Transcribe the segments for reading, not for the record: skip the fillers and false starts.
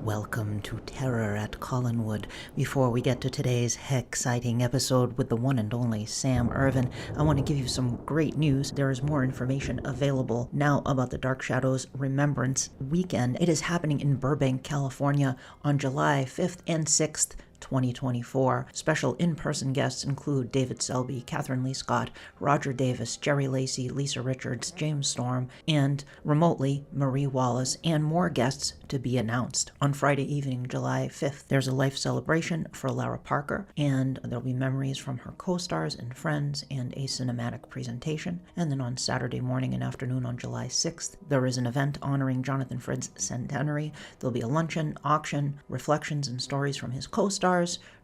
Welcome to Terror at Collinwood. Before we get to today's exciting episode with the one and only Sam Irvin, I want to give you some great news. There is more information available now about the Dark Shadows Remembrance Weekend. It is happening in Burbank, California on July 5th and 6th. 2024. Special in-person guests include David Selby, Catherine Lee Scott, Roger Davis, Jerry Lacey, Lisa Richards, James Storm, and remotely Marie Wallace, and more guests to be announced. On Friday evening, July 5th, there's a life celebration for Lara Parker, and there'll be memories from her co-stars and friends and a cinematic presentation. And then on Saturday morning and afternoon on July 6th, there is an event honoring Jonathan Frid's centenary. There'll be a luncheon, auction, reflections and stories from his co-stars,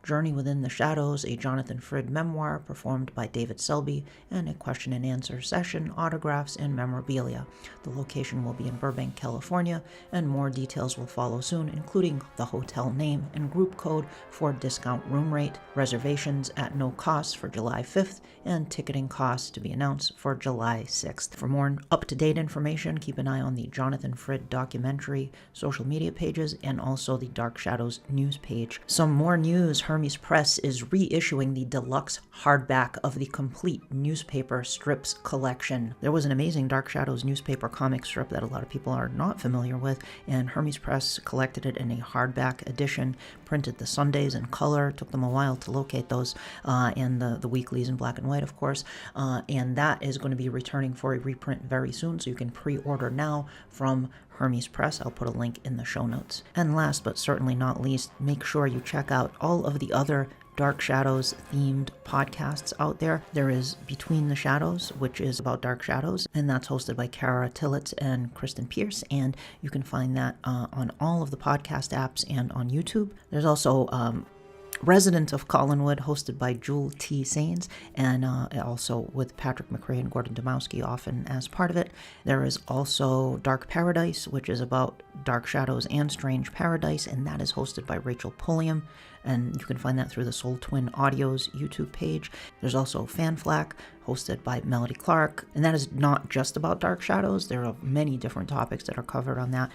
Journey Within the Shadows, a Jonathan Frid memoir performed by David Selby, and a question and answer session, autographs, and memorabilia. The location will be in Burbank, California, and more details will follow soon, including the hotel name and group code for discount room rate, reservations at no cost for July 5th, and ticketing costs to be announced for July 6th. For more up-to-date information, keep an eye on the Jonathan Frid documentary social media pages and also the Dark Shadows news page. Some more news. Hermes Press is reissuing the deluxe hardback of the complete newspaper strips collection. There was an amazing Dark Shadows newspaper comic strip that a lot of people are not familiar with, and Hermes Press collected it in a hardback edition, printed the Sundays in color. Took them a while to locate those, and the weeklies in black and white, of course, and that is going to be returning for a reprint very soon, so you can pre-order now from Hermes Press. I'll put a link in the show notes. And last but certainly not least, make sure you check out all of the other Dark Shadows themed podcasts out there. There is Between the Shadows, which is about Dark Shadows, and that's hosted by Kara Tillett and Kristen Pierce, and you can find that on all of the podcast apps and on YouTube. There's also Resident of Collinwood, hosted by Jewel T. Sains, and also with Patrick McRae and Gordon Domowski often as part of it. There is also Dark Paradise, which is about Dark Shadows and Strange Paradise, and that is hosted by Rachel Pulliam, and you can find that through the Soul Twin Audio's YouTube page. There's also Fanflack, hosted by Melody Clark, and that is not just about Dark Shadows. There are many different topics that are covered on that,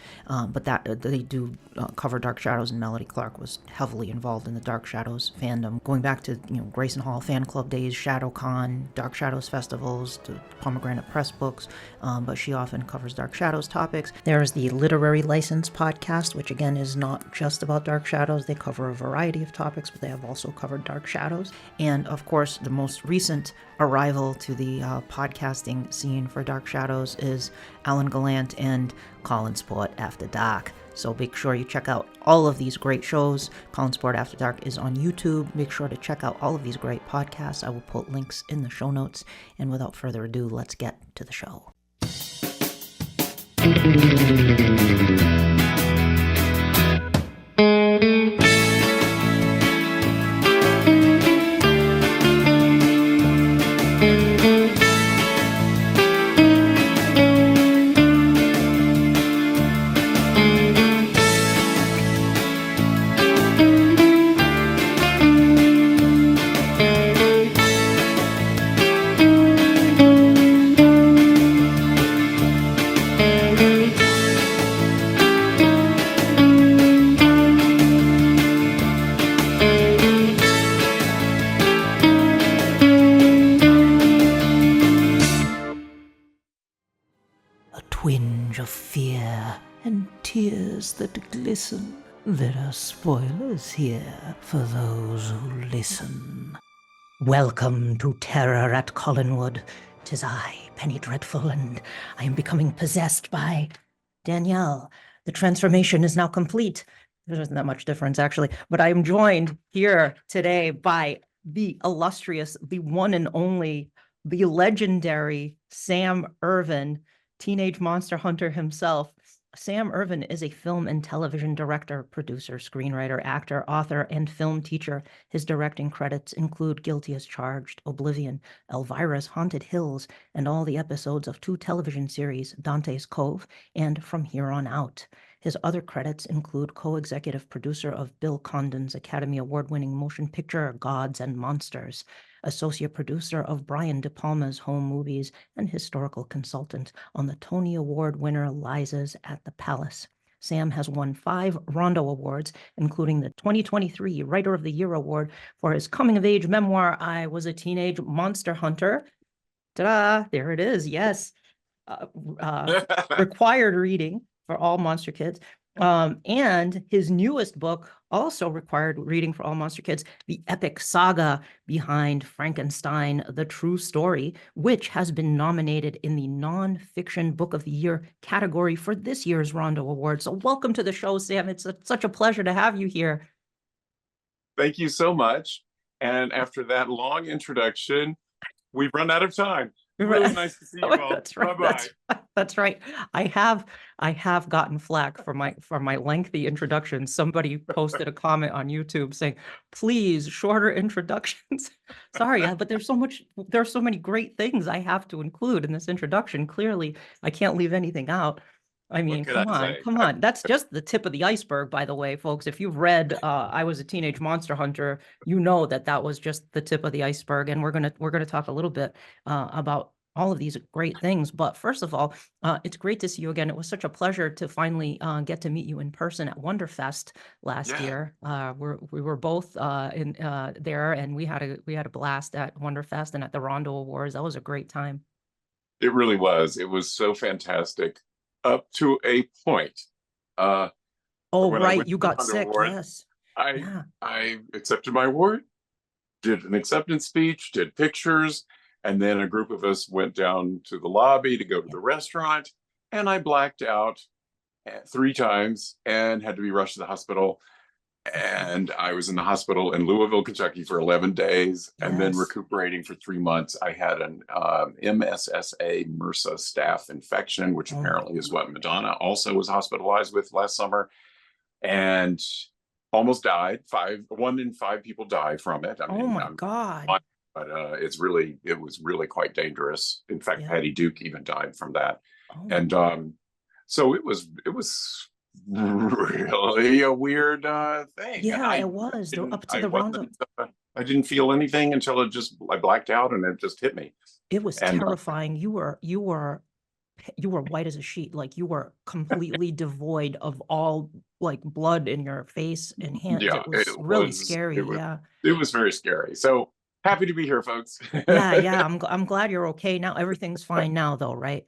but that they do cover Dark Shadows, and Melody Clark was heavily involved in the Dark Shadows fandom, going back to Grayson Hall fan club days, ShadowCon, Dark Shadows festivals, to Pomegranate Press books, but she often covers Dark Shadows topics. There is the Literary License podcast, which again is not just about Dark Shadows. They cover a variety of topics, but they have also covered Dark Shadows. And of course, the most recent arrival to the podcasting scene for Dark Shadows is Alan Gallant and Colin Sport After Dark. So make sure you check out all of these great shows. Colin Sport After Dark is on YouTube. Make sure to check out all of these great podcasts. I will put links in the show notes. And without further ado, let's get to the show. That glisten. There are spoilers here for those who listen. Welcome to Terror at Collinwood. 'Tis I, Penny Dreadful, and I am becoming possessed by Danielle. The transformation is now complete. There isn't that much difference, actually, but I am joined here today by the illustrious, the one and only, the legendary Sam Irvin, teenage monster hunter himself. Sam Irvin is a film and television director, producer, screenwriter, actor, author, and film teacher. His directing credits include Guilty as Charged, Oblivion, Elvira's Haunted Hills, and all the episodes of 2 television series, Dante's Cove and From Here On Out. His other credits include co-executive producer of Bill Condon's Academy Award-winning motion picture Gods and Monsters, associate producer of Brian De Palma's home movies, and historical consultant on the Tony Award winner Liza's at the Palace. Sam has won 5 Rondo Awards, including the 2023 Writer of the Year Award for his coming-of-age memoir, I Was a Teenage Monster Hunter. Ta-da! There it is. Yes. Required reading for all monster kids. And his newest book, also required reading for all monster kids, the epic saga behind Frankenstein, the True Story, which has been nominated in the Nonfiction Book of the Year category for this year's Rondo Award. So welcome to the show, Sam. It's such a pleasure to have you here. Thank you so much. And after that long introduction, we've run out of time. Really nice to see you all. That's right. Bye-bye. That's right. I have gotten flack for my lengthy introduction. Somebody posted a comment on YouTube saying, "Please, shorter introductions." Sorry, but there's so many great things I have to include in this introduction. Clearly, I can't leave anything out. I mean, come on. That's just the tip of the iceberg, by the way, folks. If you've read I Was a Teenage Monster Hunter, you know that was just the tip of the iceberg. And we're gonna talk a little bit about all of these great things. But first of all, it's great to see you again. It was such a pleasure to finally get to meet you in person at Wonderfest last year. We were both in there, and we had a blast at Wonderfest and at the Rondo Awards. That was a great time. It really was. It was so fantastic. Up to a point. Oh, right. You got sick. Award, yes. I accepted my award, did an acceptance speech, did pictures, and then a group of us went down to the lobby to go to the restaurant, and I blacked out 3 times and had to be rushed to the hospital. And I was in the hospital in Louisville, Kentucky for 11 days and then recuperating for 3 months. I had an MSSA MRSA staph infection, which apparently is what Madonna also was hospitalized with last summer, and almost died. 1 in 5 people die from it. I mean, oh my God. But it was really quite dangerous. In fact, Patty Duke even died from that. And so it was really a weird thing. Yeah, it was up to the Rondo. I didn't feel anything until I blacked out and it just hit me. It was terrifying. You were white as a sheet. Like, you were completely devoid of all like blood in your face and hands. Yeah, it was really scary. It was very scary. So happy to be here, folks. yeah. I'm glad you're okay now. Everything's fine now, though, right?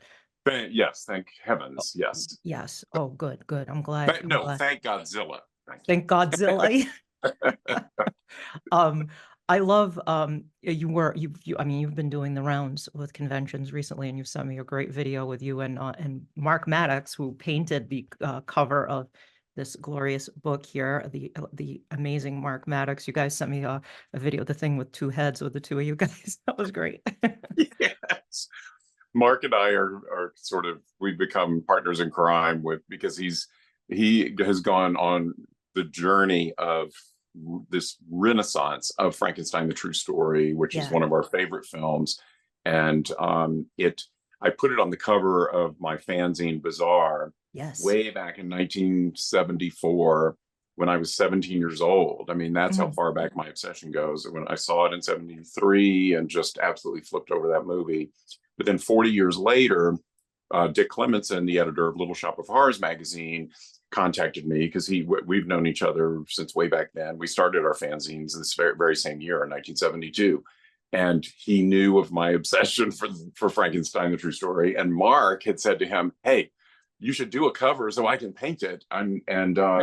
Yes, thank heavens. Yes. Oh, good. I'm glad. Thank Godzilla. Thank Godzilla. I love you've been doing the rounds with conventions recently, and you've sent me a great video with you and Mark Maddox, who painted the cover of this glorious book here, the amazing Mark Maddox. You guys sent me a video, the thing with 2 heads with the 2 of you guys. That was great. Yes. Mark and I are sort of, we've become partners in crime because he has gone on the journey of this renaissance of Frankenstein, the True Story, which is one of our favorite films. And I put it on the cover of my fanzine Bazaar way back in 1974 when I was 17 years old. I mean, that's how far back my obsession goes. When I saw it in 73 and just absolutely flipped over that movie. But then 40 years later, Dick Clemenson, the editor of Little Shop of Horrors magazine, contacted me because we've known each other since way back then. We started our fanzines this very same year in 1972. And he knew of my obsession for Frankenstein, the True Story. And Mark had said to him, "Hey, you should do a cover so I can paint it."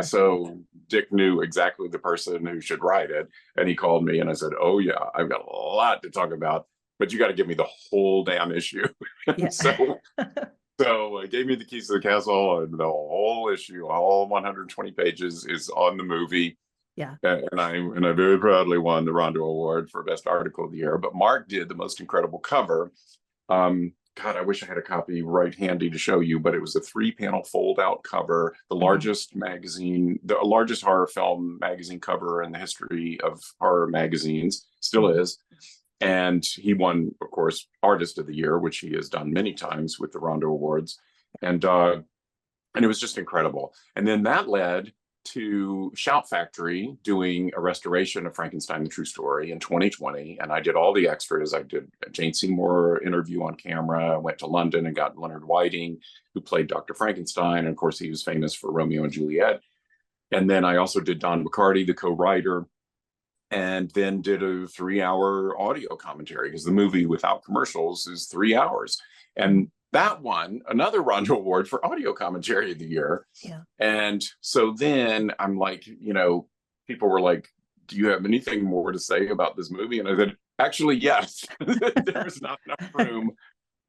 So Dick knew exactly the person who should write it. And he called me and I said, "Oh yeah, I've got a lot to talk about, but you got to give me the whole damn issue." So he gave me the keys to the castle, and the whole issue, all 120 pages, is on the movie. Yeah. And I very proudly won the Rondo Award for Best Article of the Year. But Mark did the most incredible cover. God, I wish I had a copy right handy to show you, but it was a 3-panel fold-out cover, the largest horror film magazine cover in the history of horror magazines, still is. And he won, of course, Artist of the Year, which he has done many times with the Rondo Awards. And it was just incredible. And then that led to Shout Factory doing a restoration of Frankenstein, the True Story in 2020. And I did all the extras. I did a Jane Seymour interview on camera. I went to London and got Leonard Whiting, who played Dr. Frankenstein. And of course, he was famous for Romeo and Juliet. And then I also did Don McCarty, the co-writer, and then did a 3-hour audio commentary because the movie without commercials is 3 hours. And that won another Rondo Award for audio commentary of the year. Yeah. And so then I'm like, people were like, do you have anything more to say about this movie? And I said, actually, yes. There's not enough room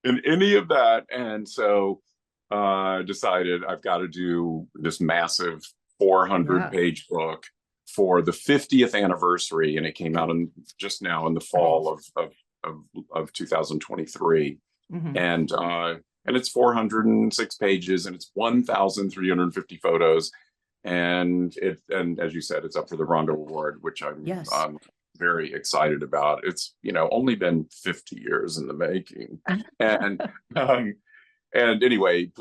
in any of that. And so I decided I've got to do this massive 400-page book for the 50th anniversary. And it came out just now in the fall of 2023. Mm-hmm. And it's 406 pages and it's 1,350 photos. And as you said, it's up for the Rondo Award, which I'm very excited about. It's, only been 50 years in the making. And anyway,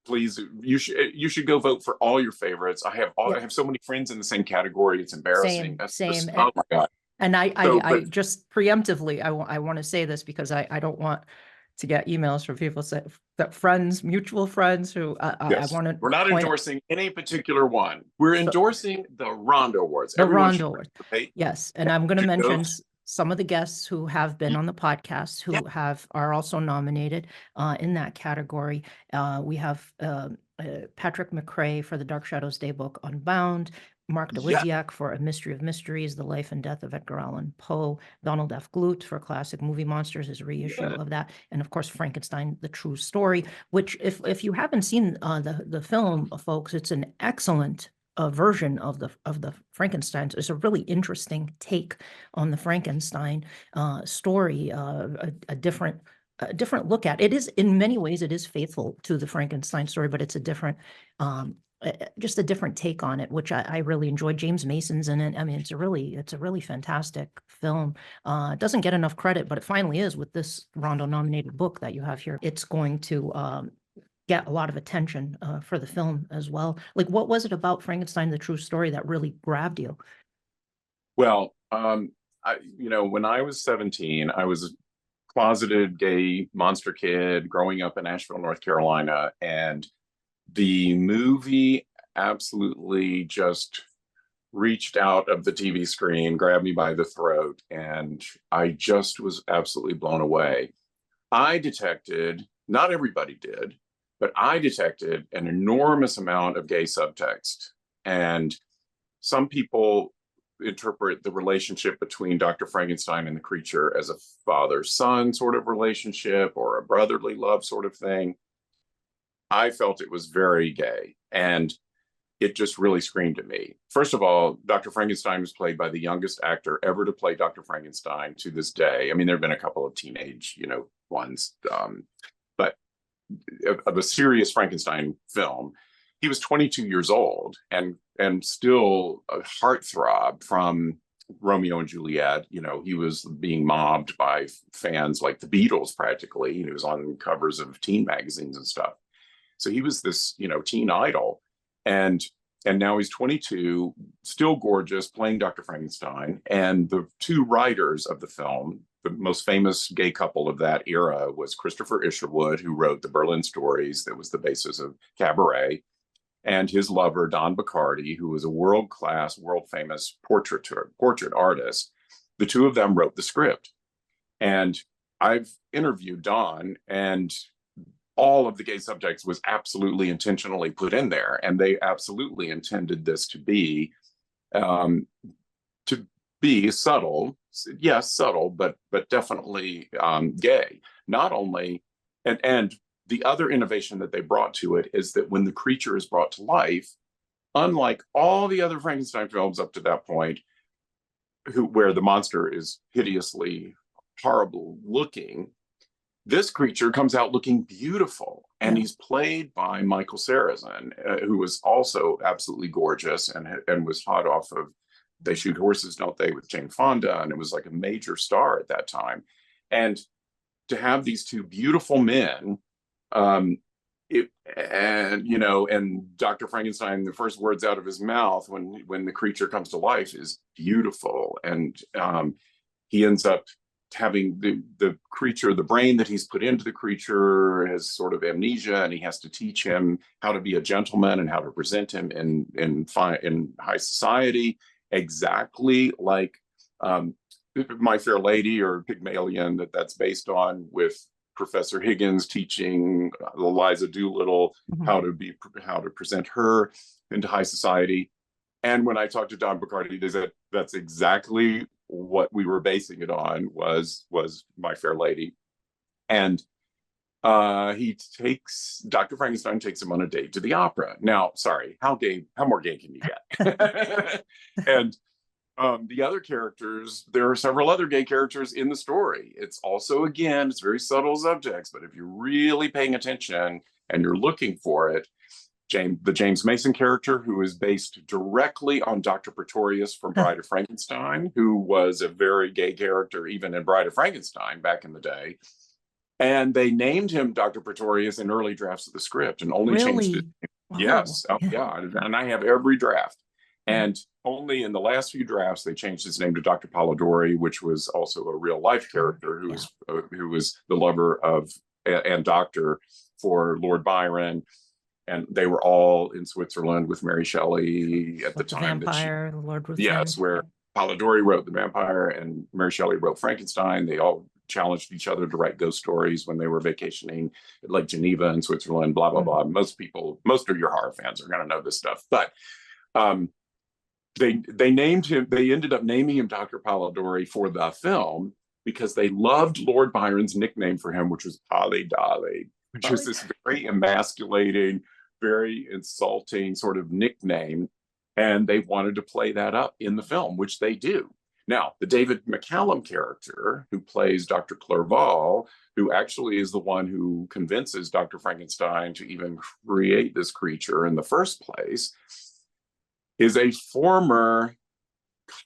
please, you should go vote for all your favorites. I have so many friends in the same category. It's embarrassing. Same. Oh my God. And I just preemptively, I want to say this because I don't want to get emails from people that mutual friends who yes. I want to. We're not endorsing any particular one. We're endorsing the Rondo Awards. The Rondo Awards. Yes, and I'm going to mention some of the guests who have been on the podcast who are also nominated in that category. We have Patrick McRae for the Dark Shadows Daybook Unbound, Mark Deliziak for A Mystery of Mysteries, The Life and Death of Edgar Allan Poe, Donald F. Glut for classic movie Monsters, his reissue of that, and of course Frankenstein, the True Story, which if you haven't seen the film, folks, it's an excellent version of the Frankenstein. It's a really interesting take on the Frankenstein story, a different look at it. Is in many ways it is faithful to the Frankenstein story, but it's a different just a different take on it, which I really enjoyed. James Mason's in it. I mean, it's a really fantastic film. It doesn't get enough credit, but it finally is with this Rondo nominated book that you have here. It's going to get a lot of attention for the film as well. Like, what was it about Frankenstein, the True Story that really grabbed you? Well, when I was 17, I was a closeted gay monster kid growing up in Asheville, North Carolina, and the movie absolutely just reached out of the TV screen, grabbed me by the throat, and I just was absolutely blown away. I detected, not everybody did, but I detected an enormous amount of gay subtext. And some people interpret the relationship between Dr. Frankenstein and the creature as a father-son sort of relationship or a brotherly love sort of thing. I felt it was very gay, and it just really screamed at me. First of all, Dr. Frankenstein was played by the youngest actor ever to play Dr. Frankenstein to this day. I mean, there have been a couple of teenage, ones, but of a serious Frankenstein film, he was 22 years old and still a heartthrob from Romeo and Juliet. He was being mobbed by fans like the Beatles practically. He was on covers of teen magazines and stuff. So he was this, teen idol, and now he's 22, still gorgeous, playing Dr. Frankenstein. And the two writers of the film, the most famous gay couple of that era was Christopher Isherwood, who wrote the Berlin Stories that was the basis of Cabaret, and his lover, Don Bacardi, who was a world-class, world-famous portrait artist. The two of them wrote the script. And I've interviewed Don, and all of the gay subjects was absolutely intentionally put in there, and they absolutely intended this to be subtle. Yes, subtle, but definitely gay. Not only, and the other innovation that they brought to it is that when the creature is brought to life, unlike all the other Frankenstein films up to that point, where the monster is hideously horrible looking, this creature comes out looking beautiful, and he's played by Michael Sarrazin, who was also absolutely gorgeous and was hot off of They Shoot Horses, Don't They, with Jane Fonda, and it was like a major star at that time. And to have these two beautiful men and Dr. Frankenstein, the first words out of his mouth when the creature comes to life is beautiful. And he ends up having the creature, the brain that he's put into the creature has sort of amnesia, and he has to teach him how to be a gentleman and how to present him in high society, exactly like My Fair Lady or Pygmalion that's based on, with Professor Higgins teaching Eliza Doolittle how to present her into high society. And when I talked to Don Picardi, they said that's exactly what we were basing it on was My Fair Lady. And Dr. Frankenstein takes him on a date to the opera. Now, sorry, how more gay can you get? And the other characters, there are several other gay characters in the story. It's also, again, it's very subtle subjects, but if you're really paying attention and you're looking for it, the James Mason character, who is based directly on Dr. Pretorius from Bride of Frankenstein, who was a very gay character even in Bride of Frankenstein back in the day. And they named him Dr. Pretorius in early drafts of the script and only changed it. Wow. Yes. Yeah. And I have every draft. And only in the last few drafts, they changed his name to Dr. Polidori, which was also a real life character who was the lover of and doctor for Lord Byron. And they were all in Switzerland with Mary Shelley at the time. Vampire, the Lord Ruthven. Yes, where Polidori wrote The Vampire and Mary Shelley wrote Frankenstein. They all challenged each other to write ghost stories when they were vacationing at Lake Geneva in Switzerland, blah, blah, blah. Most of your horror fans are going to know this stuff. But they ended up naming him Dr. Polidori for the film because they loved Lord Byron's nickname for him, which was Polly Dolly, which is this very emasculating, very insulting sort of nickname. And they wanted to play that up in the film, which they do. Now, the David McCallum character, who plays Dr. Clerval, who actually is the one who convinces Dr. Frankenstein to even create this creature in the first place, is a former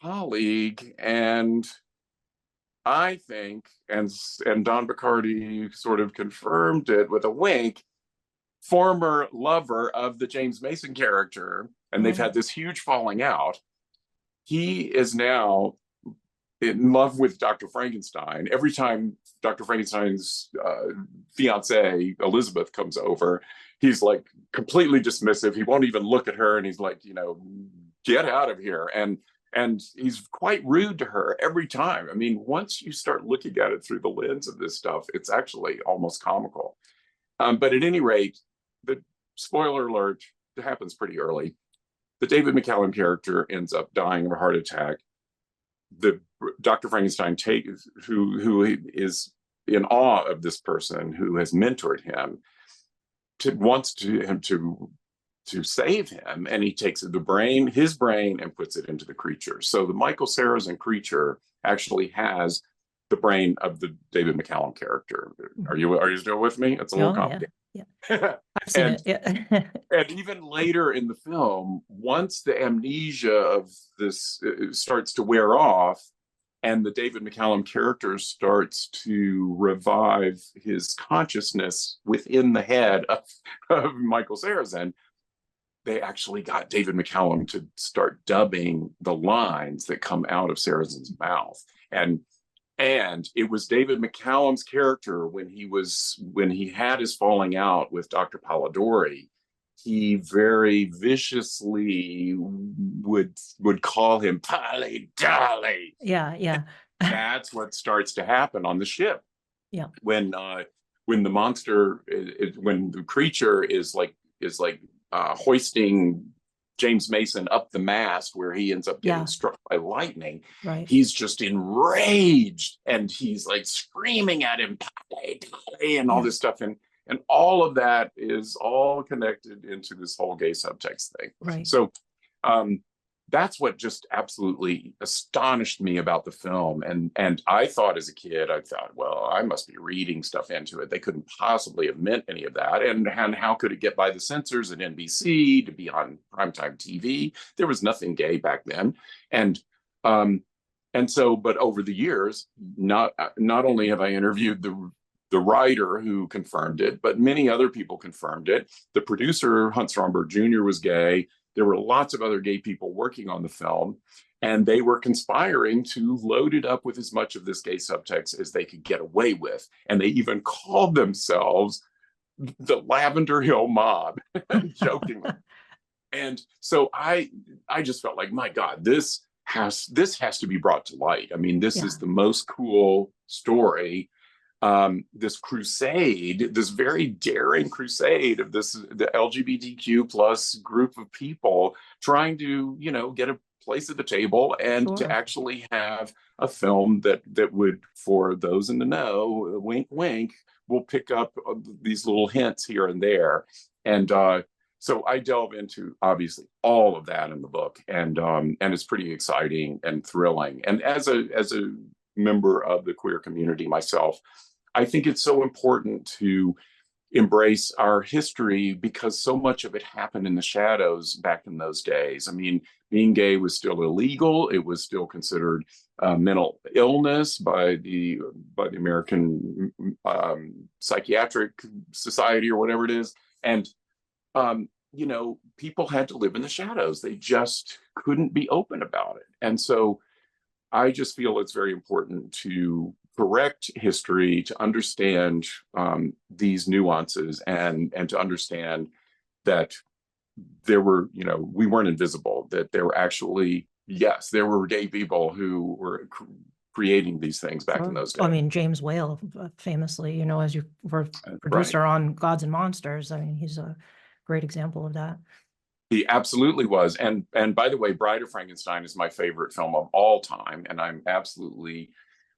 colleague, and I think, and Don Picardi sort of confirmed it with a wink, former lover of the James Mason character, and they've had this huge falling out. He is now in love with Dr. Frankenstein. Every time Dr. Frankenstein's fiancée, Elizabeth, comes over, he's like completely dismissive. He won't even look at her, and he's like, get out of here. And he's quite rude to her every time. I mean, once you start looking at it through the lens of this stuff, it's actually almost comical. But at any rate, the spoiler alert, it happens pretty early. The David McCallum character ends up dying of a heart attack. The Dr. Frankenstein who is in awe of this person who has mentored him, wants him to save him, and he takes his brain, and puts it into the creature. So the Michael Sarrazin creature actually has the brain of the David McCallum character. Are you still with me? It's a little complicated. Yeah. I've seen it. Yeah. And even later in the film, once the amnesia of this starts to wear off, and the David McCallum character starts to revive his consciousness within the head of Michael Sarrazin, they actually got David McCallum to start dubbing the lines that come out of Sarrazin's mouth. And it was David McCallum's character when he had his falling out with Dr. Polidori, he very viciously would call him Polly Dolly. Yeah. That's what starts to happen on the ship. Yeah. When the monster, when the creature is like hoisting James Mason up the mast, where he ends up getting struck by lightning. Right. He's just enraged, and he's like screaming at him, and all this stuff. And all of that is all connected into this whole gay subtext thing. Right. So that's what just absolutely astonished me about the film. And I thought as a kid, well, I must be reading stuff into it. They couldn't possibly have meant any of that. And how could it get by the censors at NBC to be on primetime TV? There was nothing gay back then. And so, but over the years, not only have I interviewed the writer who confirmed it, but many other people confirmed it. The producer, Hunt Stromberg Jr., was gay. There were lots of other gay people working on the film, and they were conspiring to load it up with as much of this gay subtext as they could get away with. And they even called themselves the Lavender Hill Mob, jokingly. And so I just felt like, my God, this has to be brought to light. I mean, this is the most cool story. This crusade, this very daring crusade of the LGBTQ plus group of people trying to, get a place at the table and to actually have a film that would, for those in the know, wink, wink, will pick up these little hints here and there. And so I delve into obviously all of that in the book, and it's pretty exciting and thrilling. And as a member of the queer community myself, I think it's so important to embrace our history because so much of it happened in the shadows back in those days. I mean, being gay was still illegal. It was still considered mental illness by the American Psychiatric Society or whatever it is. And, people had to live in the shadows. They just couldn't be open about it. And so I just feel it's very important to correct history, to understand these nuances, and to understand that there were, we weren't invisible, that there were actually, yes, there were gay people who were creating these things back in those days. I mean, James Whale, famously, as you were producer on Gods and Monsters, I mean, he's a great example of that. He absolutely was. And by the way, Bride of Frankenstein is my favorite film of all time. And I'm absolutely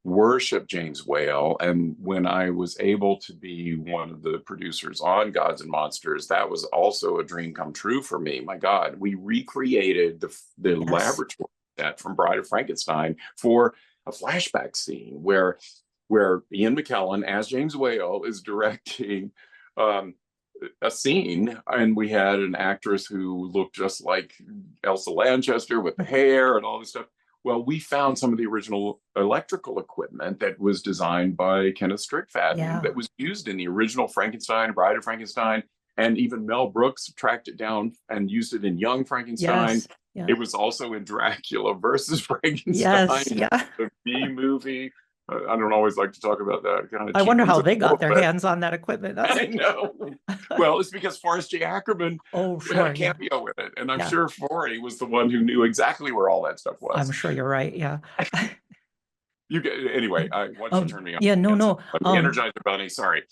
worship James Whale. And when I was able to be one of the producers on Gods and Monsters, that was also a dream come true for me. My God, we recreated the laboratory set from Bride of Frankenstein for a flashback scene where Ian McKellen, as James Whale, is directing a scene, and we had an actress who looked just like Elsa Lanchester with the hair and all this stuff. Well, we found some of the original electrical equipment that was designed by Kenneth Strickfaden that was used in the original Frankenstein, Bride of Frankenstein, and even Mel Brooks tracked it down and used it in Young Frankenstein. It was also in Dracula versus Frankenstein, the B movie. I don't always like to talk about that kind of. I wonder how they got their hands on that equipment. I know. Well, it's because Forrest J. Ackerman had a cameo with it, and I'm sure Forey was the one who knew exactly where all that stuff was. I'm sure you're right. Yeah. Anyway, why don't you turn me on? Yeah, no. I'm Energizer Bunny. Sorry.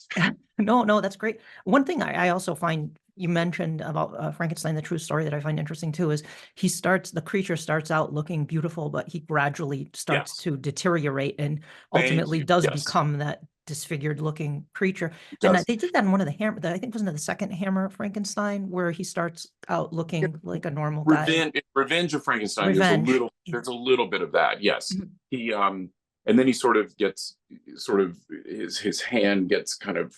No, that's great. One thing I also find you mentioned about Frankenstein, the true story, that I find interesting too, is the creature starts out looking beautiful, but he gradually starts to deteriorate and ultimately does become that disfigured looking creature. And they did that in one of the I think it was in the second Hammer Frankenstein, where he starts out looking like a normal guy. Revenge of Frankenstein. There's a little bit of that. Yes. He and then he sort of his hand gets kind of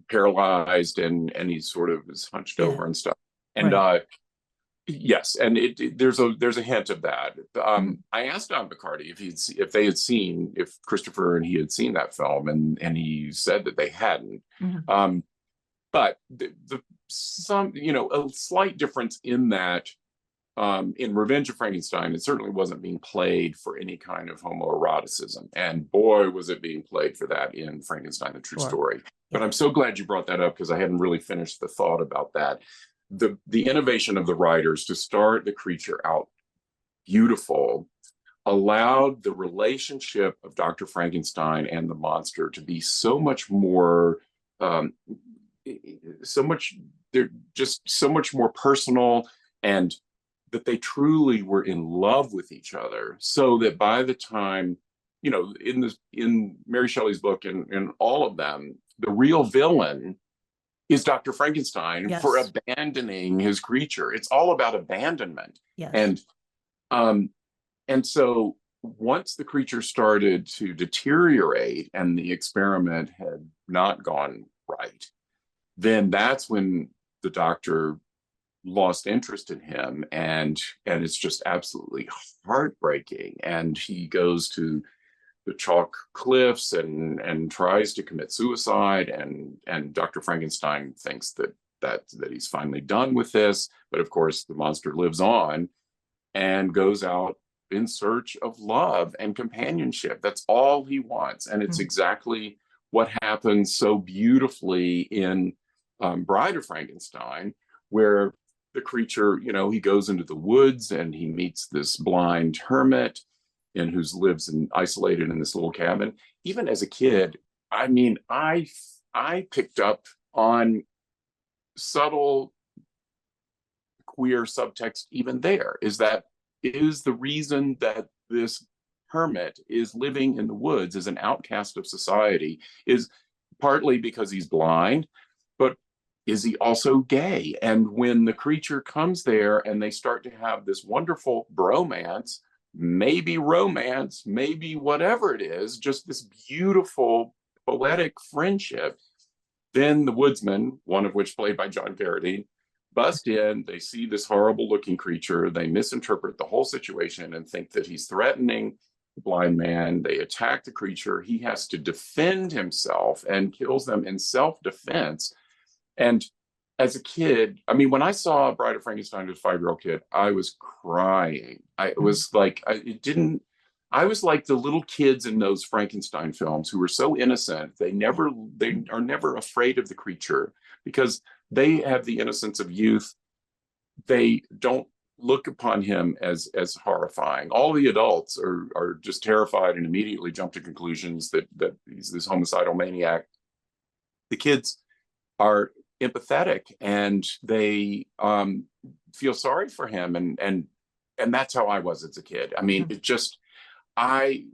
paralyzed, and he sort of is hunched over and stuff. And yes, and there's a hint of that. I asked Don Bacardi if Christopher and he had seen that film, and he said that they hadn't. But a slight difference in that. In Revenge of Frankenstein, it certainly wasn't being played for any kind of homoeroticism. And boy, was it being played for that in Frankenstein, the True Story. But I'm so glad you brought that up, because I hadn't really finished the thought about that. The innovation of the writers to start the creature out beautiful allowed the relationship of Dr. Frankenstein and the monster to be so much more, they're just so much more personal, and that they truly were in love with each other, so that by the time, in Mary Shelley's book and in all of them, the real villain is Dr. Frankenstein for abandoning his creature. It's all about abandonment. And so once the creature started to deteriorate and the experiment had not gone right, then that's when the doctor lost interest in him, and it's just absolutely heartbreaking. And he goes to the chalk cliffs and tries to commit suicide, and Dr. Frankenstein thinks that he's finally done with this, but of course the monster lives on and goes out in search of love and companionship. That's all he wants, and it's exactly what happens so beautifully in Bride of Frankenstein, where the creature, he goes into the woods and he meets this blind hermit and who's lives isolated in this little cabin. Even as a kid, I mean, I picked up on subtle queer subtext even there. Is the reason that this hermit is living in the woods as an outcast of society is partly because he's blind, but is he also gay? And when the creature comes there and they start to have this wonderful bromance, maybe romance, maybe whatever it is, just this beautiful poetic friendship, then the woodsman, one of which played by John Carradine, bust in. They see this horrible looking creature. They misinterpret the whole situation and think that he's threatening the blind man. They attack the creature. He has to defend himself and kills them in self-defense. And as a kid, I mean, when I saw Bride of Frankenstein as a 5-year-old kid, I was crying. I was like, I was like the little kids in those Frankenstein films who were so innocent. They are never afraid of the creature because they have the innocence of youth. They don't look upon him as horrifying. All the adults are just terrified and immediately jump to conclusions that he's this homicidal maniac. The kids are empathetic and they feel sorry for him, and that's how I was as a kid. I mean, it just I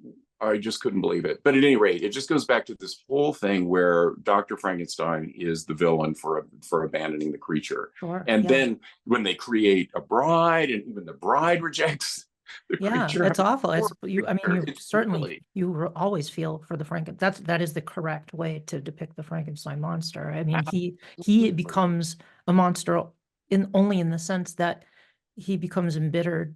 just couldn't believe it. But at any rate, it just goes back to this whole thing where Dr. Frankenstein is the villain for abandoning the creature. Sure. And then when they create a bride, and even the bride rejects the creature. It's awful. I mean, you always feel for the that is the correct way to depict the Frankenstein monster. I mean, he becomes a monster only in the sense that he becomes embittered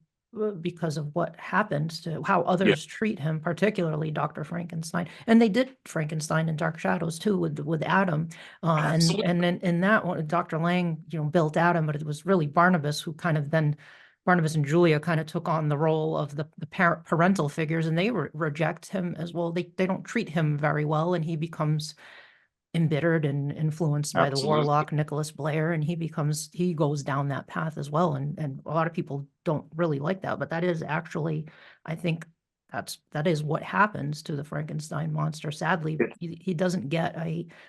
because of what happened to how others treat him, particularly Dr. Frankenstein. And they did Frankenstein in Dark Shadows too with Adam. And then in that one, Dr. Lang, built Adam, but it was really Barnabas who kind of then Barnabas and Julia kind of took on the role of the parental figures, and they reject him as well. They don't treat him very well, and he becomes embittered and influenced by the warlock Nicholas Blair, and he goes down that path as well. And a lot of people don't really like that, but that is actually, I think that is what happens to the Frankenstein monster. Sadly, he doesn't get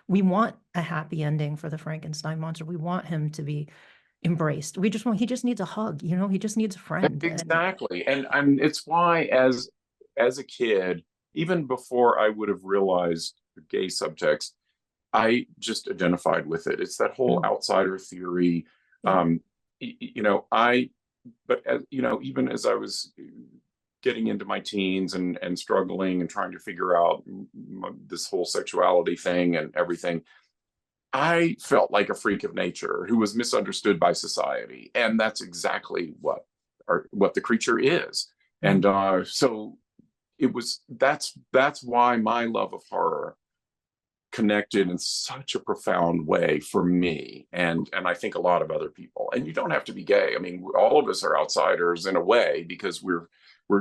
we want a happy ending for the Frankenstein monster. We want him to be embraced. He just needs a hug, he just needs a friend. Exactly. And it's why as a kid, even before I would have realized the gay subtext, I just identified with it. It's that whole outsider theory. But even as I was getting into my teens and struggling and trying to figure out this whole sexuality thing and everything, I felt like a freak of nature who was misunderstood by society. And that's exactly what the creature is. And so that's why my love of horror connected in such a profound way for me, and I think a lot of other people. And you don't have to be gay. I mean, all of us are outsiders in a way because we're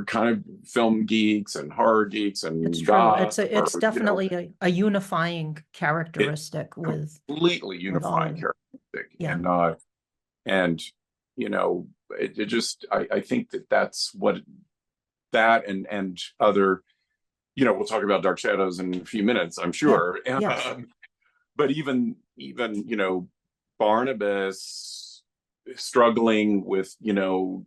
kind of film geeks and horror geeks, and it's true. It's definitely a unifying characteristic with completely unifying characteristic. And it just I think that's what that and other. We'll talk about Dark Shadows in a few minutes, I'm sure. But even Barnabas struggling with, and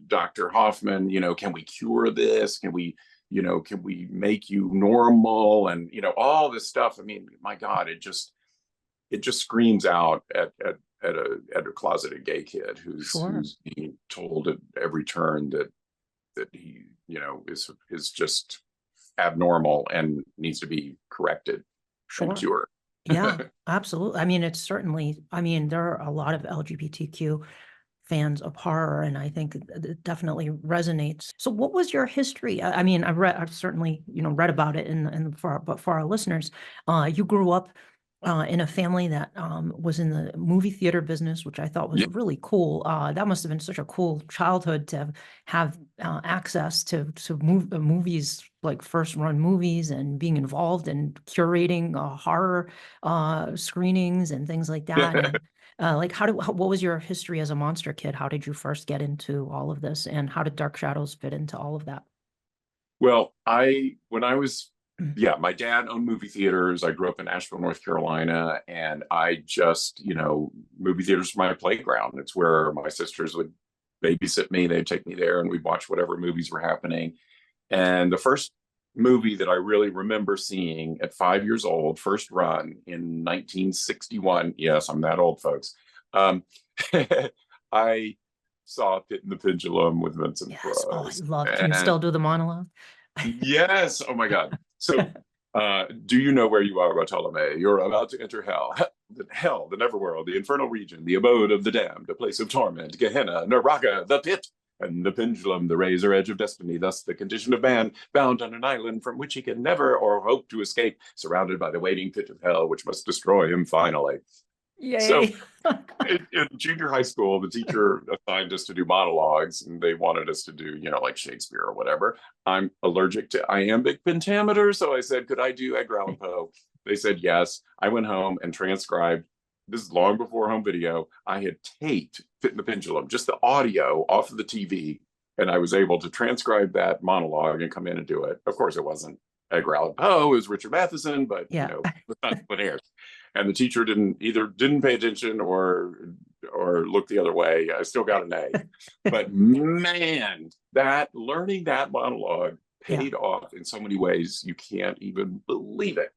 Dr. Hoffman, can we cure this? Can we make you normal? And, all this stuff. I mean, my God, it just screams out at a closeted gay kid who's being told at every turn that he is just abnormal and needs to be corrected and cured. Yeah, absolutely. I mean, it's certainly, there are a lot of LGBTQ fans of horror, and I think it definitely resonates. So what was your history? I mean, I've certainly, read about it but for our listeners, you grew up in a family that was in the movie theater business, which I thought was Yeah. really cool. That must have been such a cool childhood to have access to movies, like first run movies, and being involved in curating horror screenings and things like that. And like, what was your history as a monster kid? How did you first get into all of this, and how did Dark Shadows fit into all of that? Well, when I was, yeah, my dad owned movie theaters. I grew up in Asheville, North Carolina, and I just, movie theaters were my playground. It's where my sisters would babysit me. They'd take me there and we'd watch whatever movies were happening. And the first movie that I really remember seeing at 5 years old, first run in 1961. Yes, I'm that old, folks. I saw Pit and the Pendulum with Vincent Yes. Oh, I Price. love. Can you And still do the monologue? yes, oh my God. So, do you know where you are, Bartolome? You're about to enter hell. Hell, the neverworld, the infernal region, the abode of the damned, a place of torment, Gehenna, Naraka, the pit, and the pendulum, the razor edge of destiny. Thus, the condition of man, bound on an island from which he can never or hope to escape, surrounded by the waiting pit of hell, which must destroy him finally. So, Yay. in junior high school, the teacher assigned us to do monologues, and they wanted us to do, like Shakespeare or whatever. I'm allergic to iambic pentameter, so I said, could I do Edgar Allan Poe? They said yes. I went home and transcribed. This is long before home video. I had taped Fit in the Pendulum, just the audio off of the TV, and I was able to transcribe that monologue and come in and do it. Of course, it wasn't Edgar Allan Poe, it was Richard Matheson, but Yeah. let's not split hairs. And the teacher didn't pay attention or look the other way. I still got an A. But man, that learning that monologue paid off in so many ways you can't even believe it.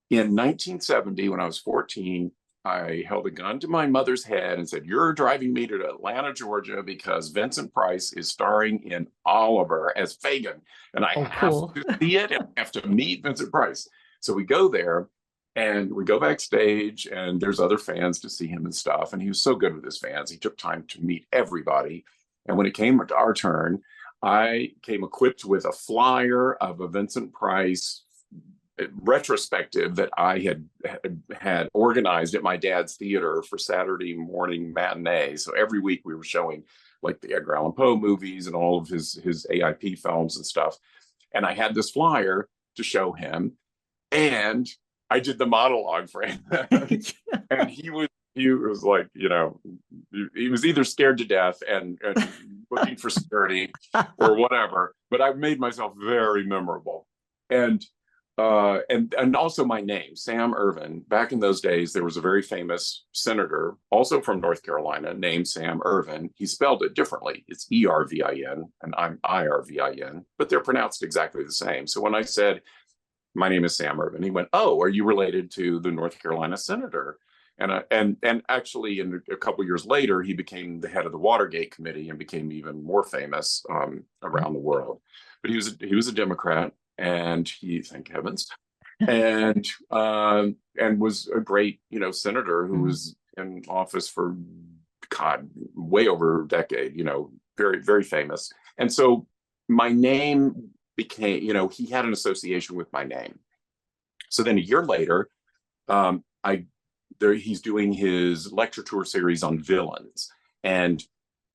In 1970, when I was 14, I held a gun to my mother's head and said, "You're driving me to Atlanta, Georgia, because Vincent Price is starring in Oliver as Fagin, and I have Cool. to see it and I have to meet Vincent Price." So we go there, and we go backstage, and there's other fans to see him and stuff. And he was so good with his fans. He took time to meet everybody. And when it came to our turn, I came equipped with a flyer of a Vincent Price retrospective that I had organized at my dad's theater for Saturday morning matinee. So every week we were showing like the Edgar Allan Poe movies and all of his AIP films and stuff. And I had this flyer to show him. And I did the monologue for him. And he was like, he was either scared to death and looking for security or whatever, but I've made myself very memorable. And also my name, Sam Irvin. Back in those days, there was a very famous senator, also from North Carolina, named Sam Irvin. He spelled it differently. It's Ervin, and I'm Irvin, but they're pronounced exactly the same. So when I said, "My name is Sam Irvin," he went, "Oh, are you related to the North Carolina senator?" And actually, in a couple of years later, he became the head of the Watergate Committee and became even more famous around the world. But he was a Democrat, and thank heavens, and was a great senator who was in office for way over a decade. Very, very famous. And so my name became, he had an association with my name. So then a year later, he's doing his lecture tour series on villains, and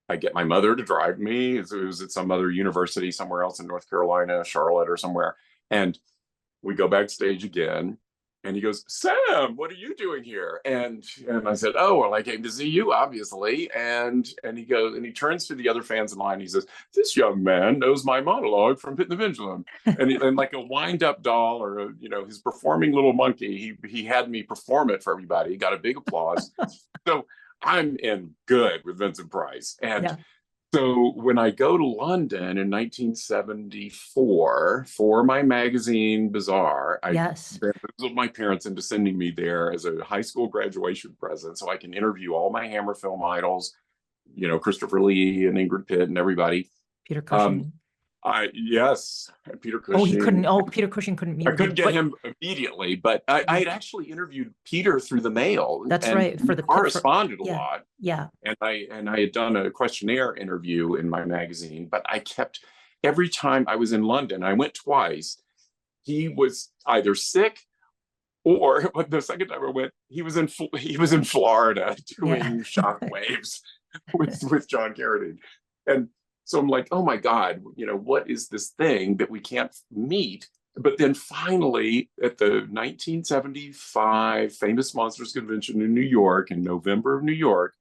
I get my mother to drive me. It was at some other university somewhere else in North Carolina, Charlotte or somewhere, and we go backstage again. And he goes, "Sam, what are you doing here?" And I said, "Oh, well, I came to see you, obviously." And he goes, and he turns to the other fans in line. And he says, "This young man knows my monologue from Pit and the Pendulum." And like a wind-up doll or his performing little monkey, he had me perform it for everybody. He got a big applause. So I'm in good with Vincent Price. And so when I go to London in 1974 for my magazine Bazaar, I bamboozled my parents into sending me there as a high school graduation present so I can interview all my Hammer film idols, Christopher Lee and Ingrid Pitt and everybody. Peter Cushing. Yes, Peter Oh, he couldn't. Cushing. Oh, Peter Cushing couldn't meet I with you, couldn't get but him immediately, but I had actually interviewed Peter through the mail, that's and right we for the for corresponded a yeah, lot. yeah. And I had done a questionnaire interview in my magazine, but I kept every time I was in London, I went twice. He was either sick, or but the second time I went, he was in Florida Yeah. doing shockwaves with John Carradine, and so I'm like, oh my God, what is this thing that we can't meet? But then finally, at the 1975 Famous Monsters Convention in New York, in November of New York,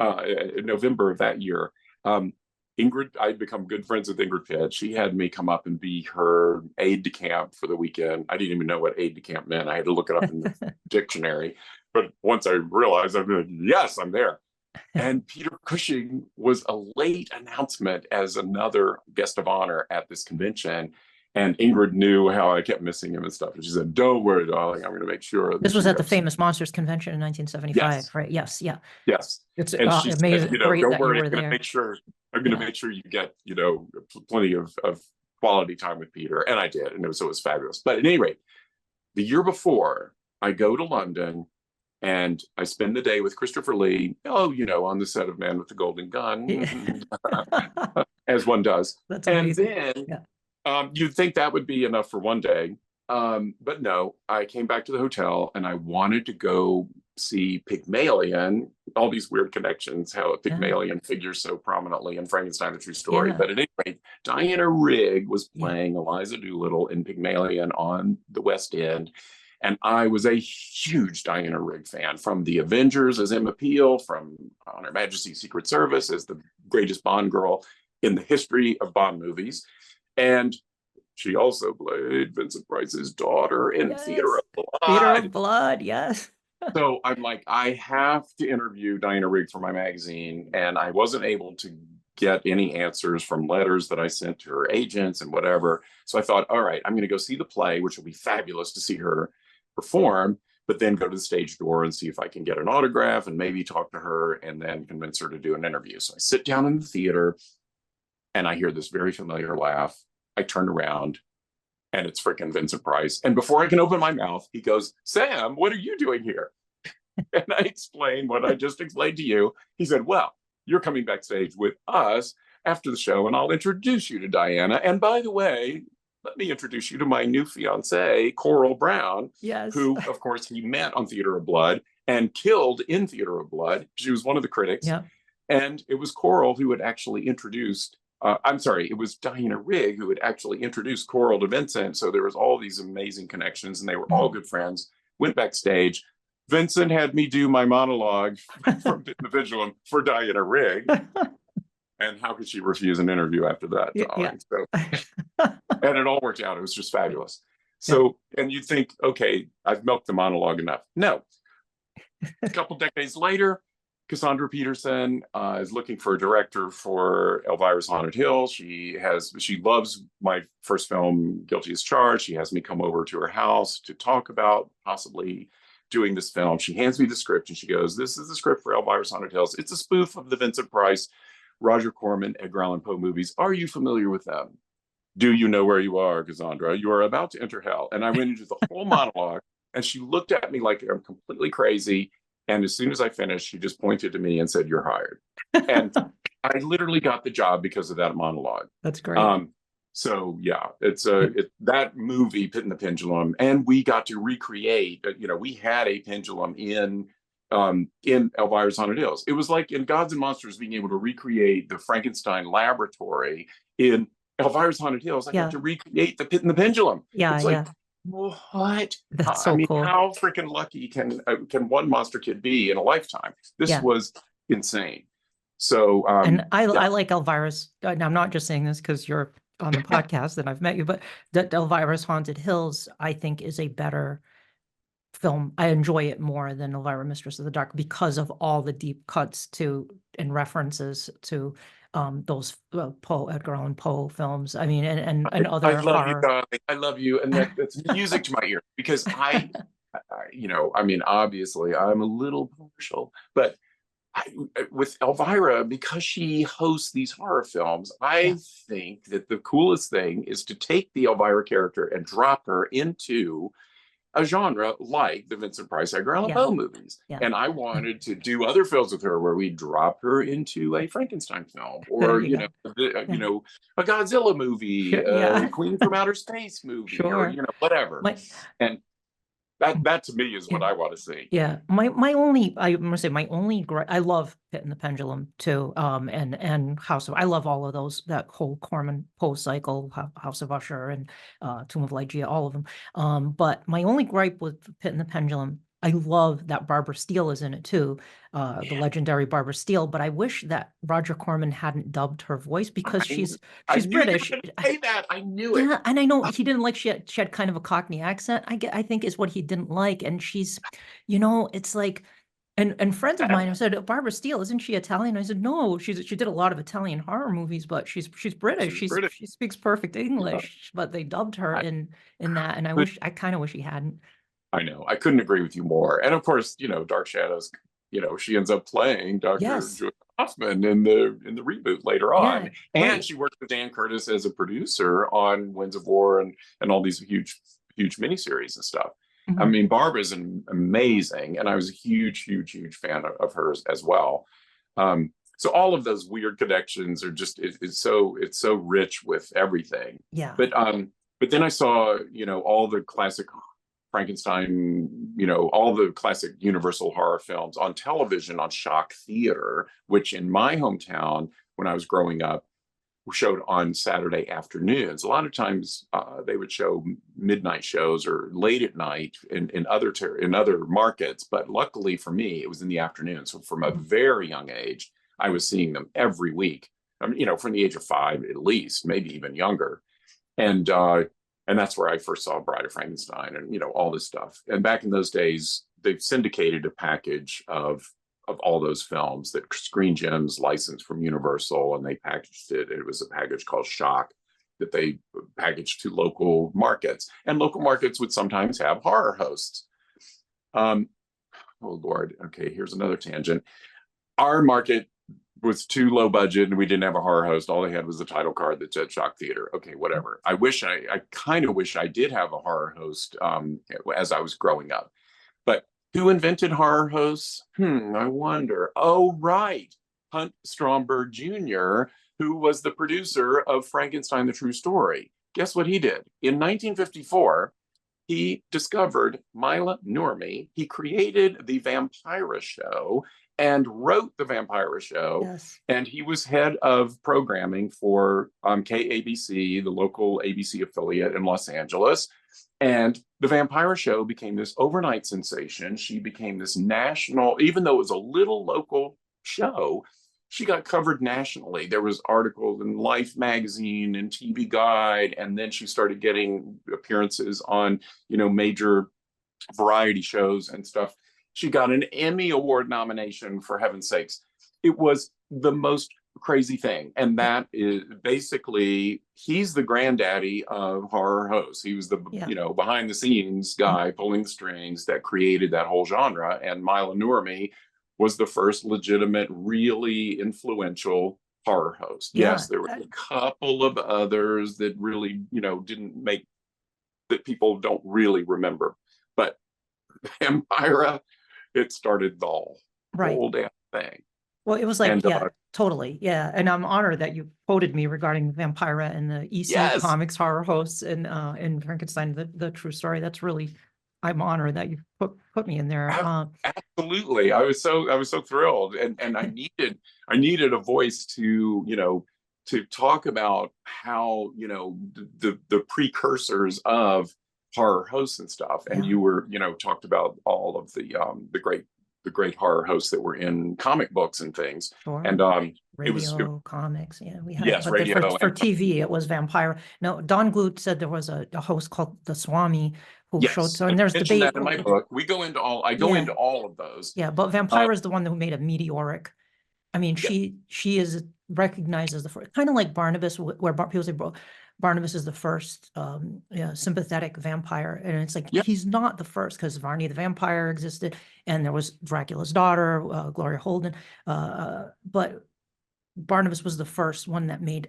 November of that year, Ingrid, I'd become good friends with Ingrid Pitt. She had me come up and be her aide de camp for the weekend. I didn't even know what aide de camp meant. I had to look it up in the dictionary. But once I realized, I'm like, yes, I'm there. And Peter Cushing was a late announcement as another guest of honor at this convention. And Ingrid knew how I kept missing him and stuff. And she said, don't worry, darling, I'm going to make sure This that was you at the have some. Famous Monsters Convention in 1975, Yes, right? Yes, yeah. yes. It's And she said, amazing, great don't that you worry, were there. I'm going to Yeah. make sure you get, plenty of quality time with Peter. And I did. And it was fabulous. But at any rate, the year before, I go to London and I spend the day with Christopher Lee, on the set of Man with the Golden Gun, as one does. That's And amazing. then Yeah. you'd think that would be enough for one day. But no, I came back to the hotel and I wanted to go see Pygmalion, all these weird connections, how Yeah. Pygmalion figures so prominently in Frankenstein, a True Story. Yeah. But at any rate, Diana Rigg was Yeah. playing Eliza Doolittle in Pygmalion on the West End. And I was a huge Diana Rigg fan, from The Avengers as Emma Peel, from On Her Majesty's Secret Service as the greatest Bond girl in the history of Bond movies. And she also played Vincent Price's daughter in Theater Yes. of Theater of Blood. Blood. Yes. So I'm like, I have to interview Diana Rigg for my magazine. And I wasn't able to get any answers from letters that I sent to her agents and whatever. So I thought, all right, I'm going to go see the play, which will be fabulous to see her perform, but then go to the stage door and see if I can get an autograph and maybe talk to her and then convince her to do an interview. So I sit down in the theater and I hear this very familiar laugh. I turn around and it's freaking Vincent Price. And before I can open my mouth, he goes, Sam, what are you doing here? And I explained what I just explained to you. He said, well, you're coming backstage with us after the show, and I'll introduce you to Diana. And by the way, let me introduce you to my new fiance, Coral Brown, Yes. who, of course, he met on Theater of Blood and killed in Theater of Blood. She was one of the critics. Yeah. And it was Coral who had actually introduced, it was Diana Rigg who had actually introduced Coral to Vincent. So there was all these amazing connections, and they were all good friends. Went backstage. Vincent had me do my monologue from the Vigilum for Diana Rigg. And how could she refuse an interview after that? Yeah. So, and it all worked out. It was just fabulous. So, and you'd think, okay, I've milked the monologue enough. No. A couple decades later, Cassandra Peterson is looking for a director for Elvira's Haunted Hill. She loves my first film, Guilty as Charged. She has me come over to her house to talk about possibly doing this film. She hands me the script and she goes, this is the script for Elvira's Haunted Hills. It's a spoof of the Vincent Price, Roger Corman, Edgar Allan Poe movies. Are you familiar with them? Do you know where you are, Cassandra? You are about to enter hell. And I went into the whole monologue and she looked at me like I'm completely crazy. And as soon as I finished, she just pointed to me and said, you're hired. And I literally got the job because of that monologue. That's great. So yeah, it's that movie, Pit and the Pendulum, and we got to recreate. We had a pendulum in Elvira's Haunted Hills. It was like in Gods and Monsters being able to recreate the Frankenstein laboratory in Elvira's Haunted Hills. I got to recreate the Pit and the Pendulum. Yeah, it's like, what? That's so cool. How freaking lucky can one monster kid be in a lifetime? This was insane. So, and I like Elvira's. And I'm not just saying this because you're on the podcast and I've met you, but Elvira's Haunted Hills, I think, is a better film. I enjoy it more than Elvira, Mistress of the Dark, because of all the deep cuts to and references to those Edgar Allan Poe films. I mean, and other I love horror. you, darling. I love you, and that's music to my ear because obviously I'm a little partial, but with Elvira, because she hosts these horror films, Yeah. I think that the coolest thing is to take the Elvira character and drop her into a genre like the Vincent Price Edgar Allan Yeah. Poe movies. Yeah. And I wanted to do other films with her where we drop her into a Frankenstein film, There or you go. you Yeah. know, a Godzilla movie, Sure. a Yeah. Queen from Outer Space movie, or Sure. whatever. My And that to me is yeah. what I want to see. Yeah, my only I'm gonna say my only I love Pit and the Pendulum too, and House of I love all of those, that whole Corman Poe cycle, House of Usher and Tomb of Lygia, all of them. But my only gripe with Pit and the Pendulum, I love that Barbara Steele is in it too, the Yeah, legendary Barbara Steele. But I wish that Roger Corman hadn't dubbed her voice because I, I she's knew you were British. going to say that. I knew it. Yeah, and I know he didn't like she had kind of a Cockney accent. I think is what he didn't like, and she's, it's like, and friends of mine have said, Barbara Steele, isn't she Italian? I said, no, she did a lot of Italian horror movies, but she's British. She's British. She speaks perfect English, but they dubbed her I in that, and I kind of wish he hadn't. I know. I couldn't agree with you more. And of course, Dark Shadows, she ends up playing Dr. Yes, Joy Hoffman in the reboot later yeah, on. And right. she worked with Dan Curtis as a producer on Winds of War and all these huge miniseries and stuff. I Mhm. mean, Barbara's amazing, and I was a huge fan of hers as well. So all of those weird connections are just it's so rich with everything. Yeah, But then I saw, all the classic Frankenstein, all the classic Universal horror films on television on Shock Theater, which in my hometown, when I was growing up, showed on Saturday afternoons. A lot of times they would show midnight shows or late at night in other markets, but luckily for me, it was in the afternoon. So from a very young age, I was seeing them every week. From the age of 5 at least, maybe even younger. And that's where I first saw Bride of Frankenstein and all this stuff. And back in those days, they syndicated a package of all those films that Screen Gems licensed from Universal, and they packaged it. It was a package called Shock that they packaged to local markets, and local markets would sometimes have horror hosts. Oh Lord, okay, here's another tangent. Our market was too low budget and we didn't have a horror host. All they had was the title card that said Shock Theater. Okay, whatever. I kind of wish I did have a horror host as I was growing up. But who invented horror hosts? I wonder. Oh, right. Hunt Stromberg Jr., who was the producer of Frankenstein, the True Story. Guess what he did? In 1954, he discovered Mila Nurmi. He created the Vampira show and wrote the Vampira show. yes, And he was head of programming for KABC, the local ABC affiliate in Los Angeles. And the Vampira show became this overnight sensation. She became this national, even though it was a little local show, she got covered nationally. There was articles in Life magazine and TV Guide, and then she started getting appearances on, major variety shows and stuff. She got an Emmy Award nomination, for heaven's sakes. It was the most crazy thing. And that is basically, he's the granddaddy of horror hosts. He was the, yeah, behind the scenes guy pulling the strings that created that whole genre. And Mila Nurmi was the first legitimate, really influential horror host. yeah. Yes, there were a couple of others that really, didn't make, that people don't really remember. But Vampira, it started the Right. whole damn thing. Well, it was like, And yeah, totally. Yeah. And I'm honored that you quoted me regarding Vampira and the EC yes, Comics horror hosts and in Frankenstein, the true story. That's really, I'm honored that you put me in there. absolutely. I was so thrilled. And I needed a voice to talk about how, the precursors of horror hosts and stuff. And Yeah, you were, talked about all of the great horror hosts that were in comic books and things. sure. And Radio, comics. Yeah, we had, yes, but radio for and TV, it was Vampira. No, Don Glut said there was a host called the Swami who showed, yes, so, I and there's mentioned debate. that in my book. I go Yeah, into all of those. yeah, but Uh, Vampira is the one who made a meteoric. I mean, yeah, she is recognized as the first, kind of like Barnabas, where people say Barnabas is the first sympathetic vampire, and it's like he's not the first, because Varney the vampire existed, and there was Dracula's daughter, Gloria Holden, but Barnabas was the first one that made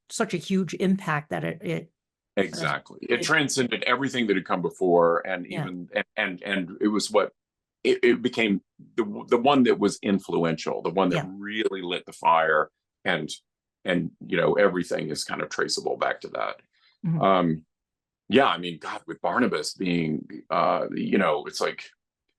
such a huge impact that it exactly. It transcended everything that had come before, and even and it was what it became the one that was influential, the one that really lit the fire, and everything is kind of traceable back to that. Yeah, I mean, God, with Barnabas being, it's like,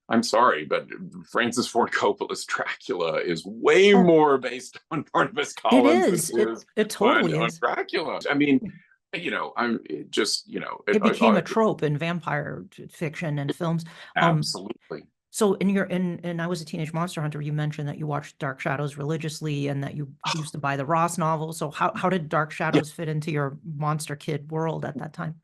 I'm sorry, but Francis Ford Coppola's Dracula is way more based on Barnabas Collins. It totally is. On Dracula. I mean, it became a trope in vampire fiction and films. Absolutely. So in I Was a Teenage Monster Hunter, you mentioned that you watched Dark Shadows religiously and that you used to buy the Ross novel. So how did Dark Shadows fit into your monster kid world at that time?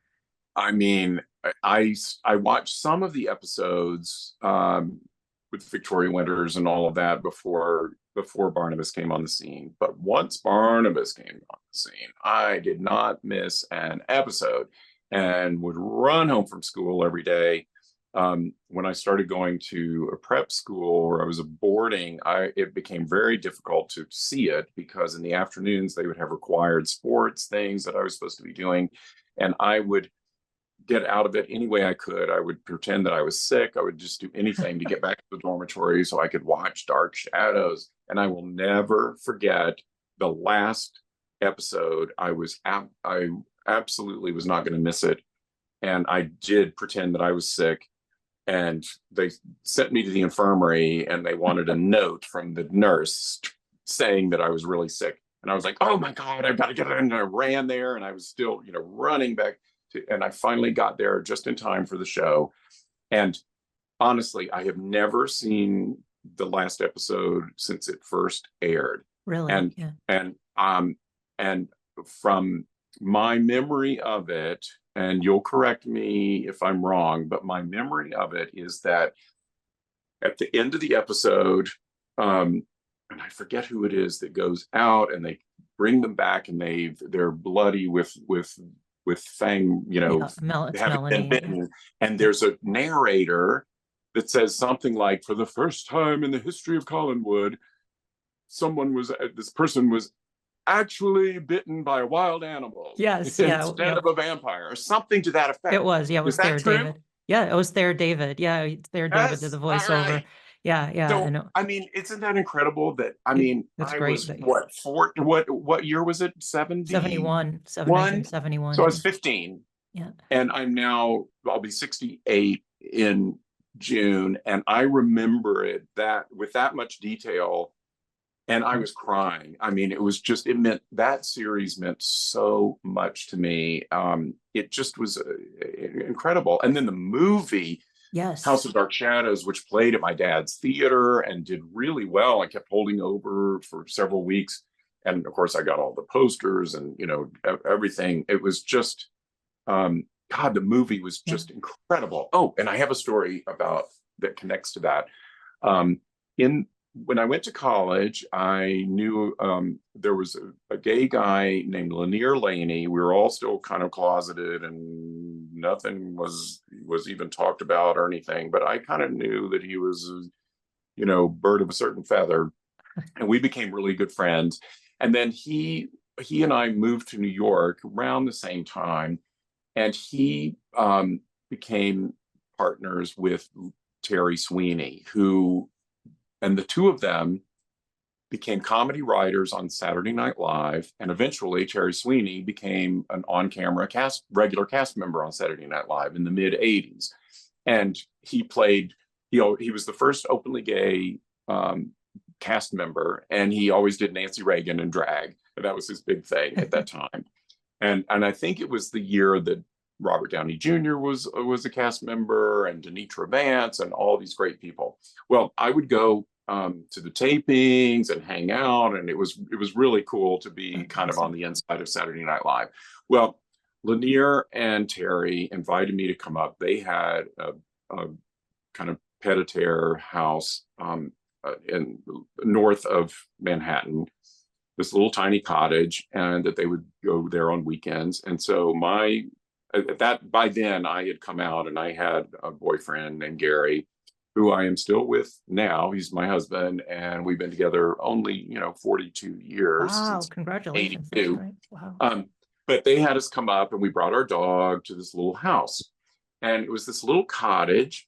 I mean, I watched some of the episodes with Victoria Winters and all of that before Barnabas came on the scene. But once Barnabas came on the scene, I did not miss an episode and would run home from school every day. When I started going to a prep school where I was boarding, it became very difficult to see it, because in the afternoons they would have required sports things that I was supposed to be doing, and I would get out of it any way I could. I would pretend that I was sick. I would just do anything to get back to the dormitory so I could watch Dark Shadows. And I will never forget the last episode. I absolutely was not going to miss it, and I did pretend that I was sick. And they sent me to the infirmary, and they wanted a note from the nurse saying that I was really sick. And I was like, oh my God, I've got to get it. And I ran there, and I was still, running back and I finally got there just in time for the show. And honestly, I have never seen the last episode since it first aired. Really? And from my memory of it, and you'll correct me if I'm wrong, but my memory of it is that at the end of the episode, and I forget who it is that goes out, and they bring them back, and they're bloody with fang, having been bitten. And there's a narrator that says something like, for the first time in the history of Collinwood, this person was actually bitten by a wild animal. Yes, instead of a vampire, or something to that effect. It was, it was Thayer David. Yeah, it was Thayer David. Yeah, Thayer David did the voiceover. Right. Yeah. So, I mean, isn't that incredible? That I was what year was it? 71. 1971. So I was 15. Yeah. And I'll be 68 in June, and I remember it with that much detail. And I was crying. I mean, that series meant so much to me. It just was incredible. And then the movie, House of Dark Shadows, which played at my dad's theater and did really well. I kept holding over for several weeks. And of course, I got all the posters and, everything. It was just, God, the movie was just incredible. Oh, and I have a story that connects to that. When I went to college, I knew there was a gay guy named Lanier Laney. We were all still kind of closeted, and nothing was even talked about or anything. But I kind of knew that he was, bird of a certain feather, and we became really good friends. And then he and I moved to New York around the same time, and he became partners with Terry Sweeney, and the two of them became comedy writers on Saturday Night Live. And eventually Terry Sweeney became an on-camera regular cast member on Saturday Night Live in the mid 80s. And he was the first openly gay cast member, and he always did Nancy Reagan in drag. And that was his big thing at that time. And I think it was the year that Robert Downey Jr. was a cast member, and Denitra Vance, and all these great people. Well, I would go to the tapings and hang out, and it was really cool to be kind of on the inside of Saturday Night Live. Well, Lanier and Terry invited me to come up. They had a kind of pied-à-terre house in north of Manhattan, this little tiny cottage, and that they would go there on weekends. And so by then I had come out and I had a boyfriend named Gary, who I am still with now. He's my husband, and we've been together only 42 years Wow, since congratulations. That's 82. great. Wow. But they had us come up, and we brought our dog to this little house, and it was this little cottage,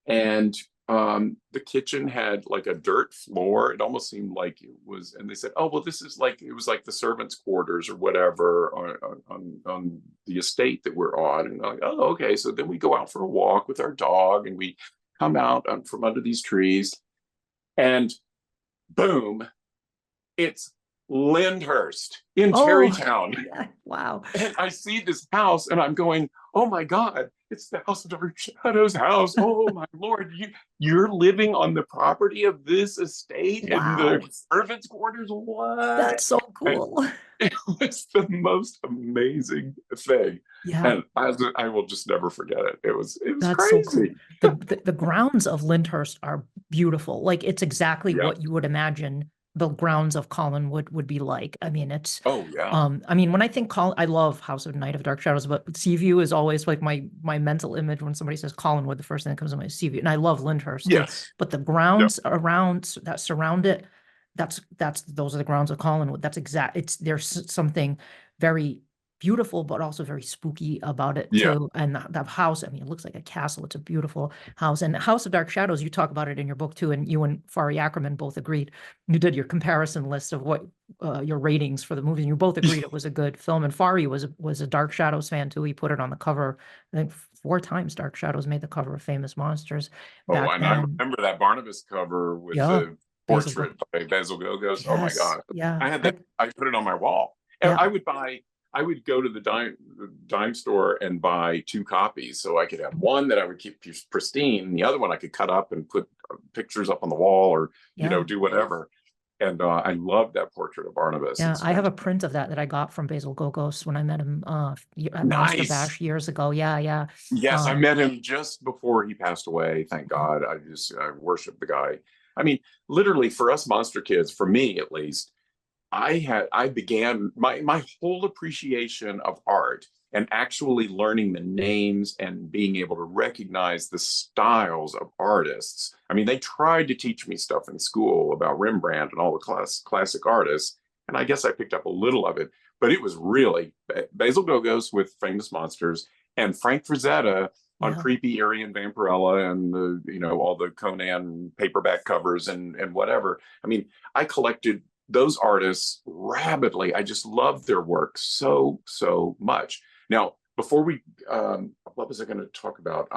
and the kitchen had like a dirt floor. It almost seemed like it was, and they said, "Oh, well, this is like, it was like the servants' quarters or whatever on the estate that we're on." And I'm like, "Oh, okay." So then we go out for a walk with our dog, and we come out from under these trees, and boom, it's Lyndhurst in Oh, Tarrytown. yeah. Wow. And I see this house, and I'm going, "Oh my God, it's the House of Dark Shadows house. Oh my Lord, you're living on the property of this estate and Wow. the servants' quarters? What?" That's so And cool. it was the most amazing thing. Yeah. And I will just never forget it. It was That's so cool. crazy. The grounds of Lyndhurst are beautiful. Like it's exactly Yeah. what you would imagine the grounds of Collinwood would be like. I mean, it's Oh yeah. I mean, when I think I love House of Night of Dark Shadows, but Seaview is always like my mental image when somebody says Collinwood, the first thing that comes to mind is Seaview. And I love Lyndhurst too. Yes. But the Yep. grounds around that surround it, those are the grounds of Collinwood. There's something very beautiful, but also very spooky about it Yeah. too. And that house, I mean, it looks like a castle. It's a beautiful house. And House of Dark Shadows, you talk about it in your book too, and you and Fari Ackerman both agreed. You did your comparison list of what your ratings for the movie, and you both agreed it was a good film. And Fari was a Dark Shadows fan too. He put it on the cover. I think 4 times Dark Shadows made the cover of Famous Monsters Oh, back and I then. remember that Barnabas cover with Yeah, the Basil. portrait by Basil Gogos. Oh my Yes, God. yeah, I had that. I put it on my wall. And yeah, I would go to the dime store and buy 2 copies. So I could have one that I would keep pristine, and the other one I could cut up and put pictures up on the wall, or, yeah. do whatever. And I love that portrait of Barnabas. Yeah, It's I have a fantastic. print of that I got from Basil Gogos when I met him at Monster Nice. Bash years ago. Yeah, yeah. Yes, I Um, met him just before he passed away. Thank God. I worship the guy. I mean, literally, for us monster kids, for me at least, I began my whole appreciation of art and actually learning the names and being able to recognize the styles of artists. I mean, they tried to teach me stuff in school about Rembrandt and all the classic artists, and I guess I picked up a little of it, but it was really Basil Gogos with Famous Monsters, and Frank Frazetta on yeah. Creepy, Eerie, and Vampirella, and all the Conan paperback covers and whatever. I mean, I collected those artists rabidly. I just love their work so much. Now, before we, what was I going to talk about?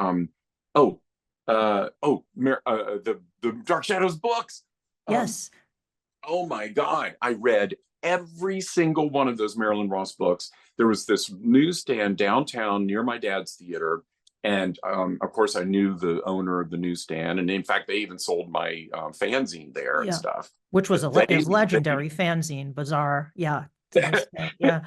The Dark Shadows books. Yes. Oh my God, I read every single one of those Marilyn Ross books. There was this newsstand downtown near my dad's theater. And of course, I knew the owner of the newsstand. And in fact, they even sold my fanzine there and Yeah. stuff. Which was But a legendary fanzine, bizarre. Yeah. To this day. Yeah.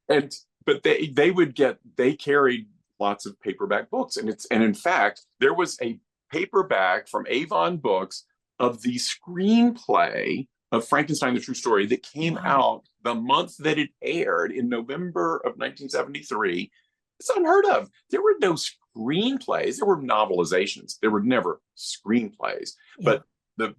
and but they carried lots of paperback books, and in fact there was a paperback from Avon Books of the screenplay of Frankenstein the True Story that came Wow. out the month that it aired in November of 1973. It's unheard of. There were no screenplays. There were novelizations. There were never screenplays. Yeah. But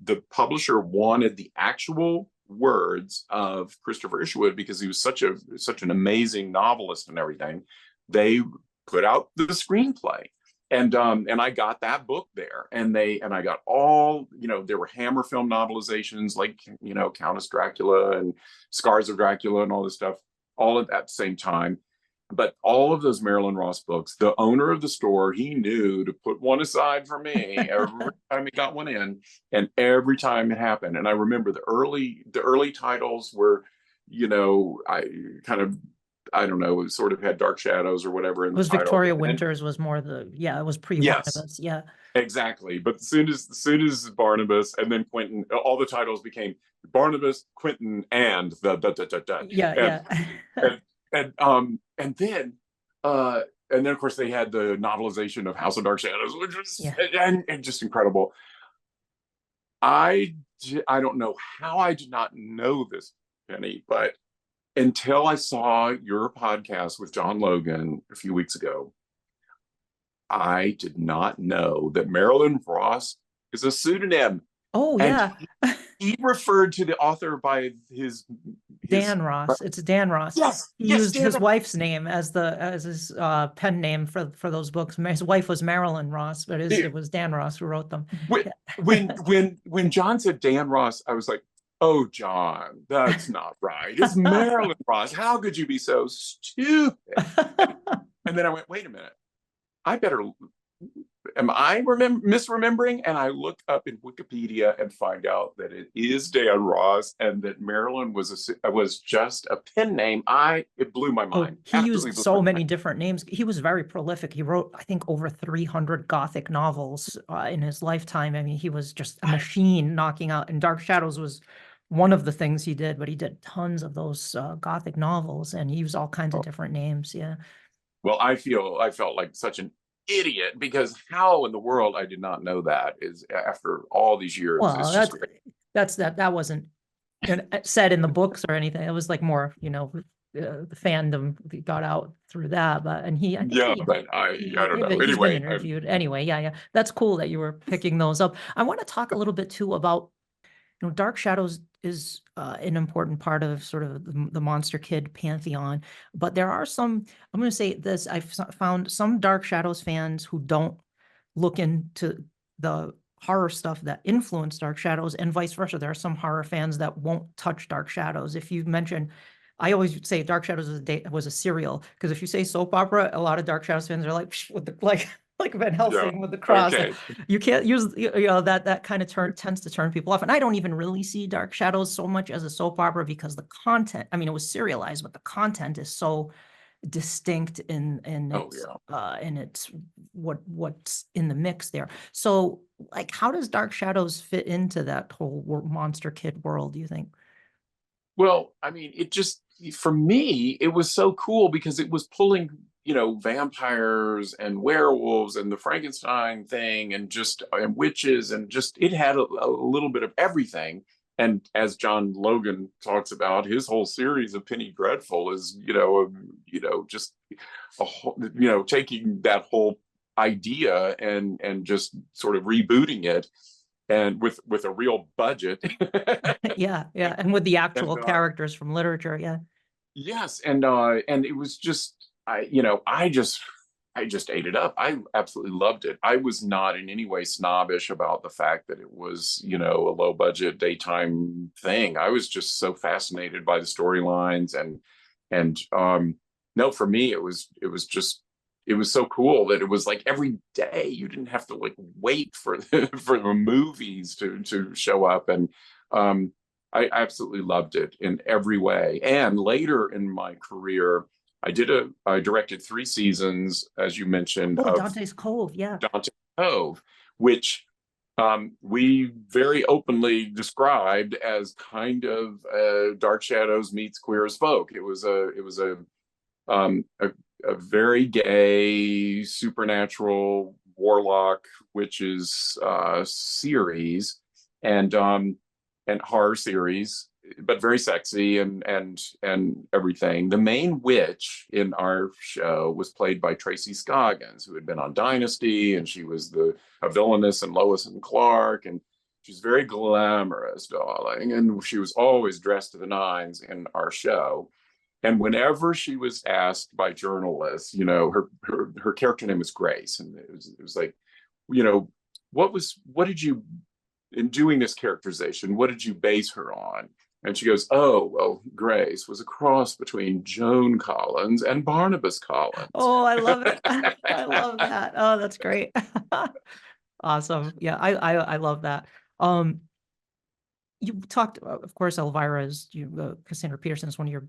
the publisher wanted the actual words of Christopher Isherwood because he was such an amazing novelist and everything. They put out the screenplay, and I got that book there, and I got all, there were Hammer film novelizations like Countess Dracula and Scars of Dracula and all this stuff all at that same time. But all of those Marilyn Ross books, the owner of the store, he knew to put one aside for me every time he got one in, and every time it happened. And I remember the early titles were, I don't know, it sort of had Dark Shadows or whatever in It the was title. Victoria Winters was more it was Yes, pre-Barnabas. Yeah. exactly. But as soon as Barnabas and then Quentin, all the titles became Barnabas, Quentin, and the. Yeah, And yeah. and then of course they had the novelization of House of Dark Shadows, which was Yeah. and just incredible. I don't know how I did not know this. Penny, but until I saw your podcast with John Logan a few weeks ago, I did not know that Marilyn Ross is a pseudonym. Oh And yeah, he referred to the author by his Dan Ross. It's Dan Ross. yes, He yes, used damn his it. wife's name as his pen name for those books. His wife was Marilyn Ross, but it was Dan Ross who wrote them. When when John said Dan Ross, I was like, oh John, that's not right. It's Marilyn Ross. How could you be so stupid? And then I went, wait a minute. I better am I misremembering? And I look up in Wikipedia and find out that it is Dan Ross and that Marilyn was just a pen name. It blew my Oh, mind. he Absolutely used blew so my many mind. different names. He was very prolific. He wrote, I think, over 300 Gothic novels in his lifetime. I mean, he was just a machine knocking out. And Dark Shadows was one of the things he did, but he did tons of those Gothic novels, and he used all kinds of Oh, different names. Yeah. well, I felt like such an idiot because how in the world I did not know that is after all these years. Well, It's just that wasn't said in the books or anything. It was like more, the fandom got out through that. But and he, I think yeah, but I don't know. he's been Anyway, interviewed anyway. Yeah, yeah. That's cool that you were picking those up. I want to talk a little bit too about, Dark Shadows is an important part of sort of the Monster Kid pantheon, but there are some, I'm going to say this, found some Dark Shadows fans who don't look into the horror stuff that influenced Dark Shadows and vice versa. There are some horror fans that won't touch Dark Shadows. If you mention, I always say Dark Shadows was a serial, because if you say soap opera, a lot of Dark Shadows fans are like, "Psh," with the like Van yeah, Helsing with the cross. okay, You can't use, that kind of tends to turn people off. And I don't even really see Dark Shadows so much as a soap opera because the content, I mean, it was serialized, but the content is so distinct oh yeah. in its what's in the mix there. So like, how does Dark Shadows fit into that whole Monster Kid world, do you think? Well, I mean, it just for me, it was so cool because it was pulling, vampires and werewolves and the Frankenstein thing and just and witches and just it had a little bit of everything. And as John Logan talks about, his whole series of Penny Dreadful is, just a whole, taking that whole idea and just sort of rebooting it and with a real budget. Yeah, yeah, and with the and actual characters from literature, yeah. Yes, and it was just I just ate it up. I absolutely loved it. I was not in any way snobbish about the fact that it was, a low budget daytime thing. I was just so fascinated by the storylines and no, for me it was so cool that it was like every day you didn't have to like wait for for the movies to show up and um I absolutely loved it in every way. And later in my career, I directed 3 seasons, as you mentioned, Oh, of Dante's Cove, yeah. Dante Cove, which we very openly described as kind of Dark Shadows meets Queer as Folk. It was a very gay supernatural warlock witches series, and horror series, but very sexy and everything. The main witch in our show was played by Tracy Scoggins, who had been on Dynasty, and she was a villainess in Lois and Clark, and she's very glamorous, darling, and she was always dressed to the nines in our show. And whenever she was asked by journalists, her character name was Grace, and it was like, you know, what did you in doing this characterization, what did you base her on? And she goes, oh, well, Grace was a cross between Joan Collins and Barnabas Collins. Oh, I love it. I love that. Oh, that's great. Awesome. Yeah, I love that. Um, you talked, of course, Elvira is Cassandra Peterson is one of your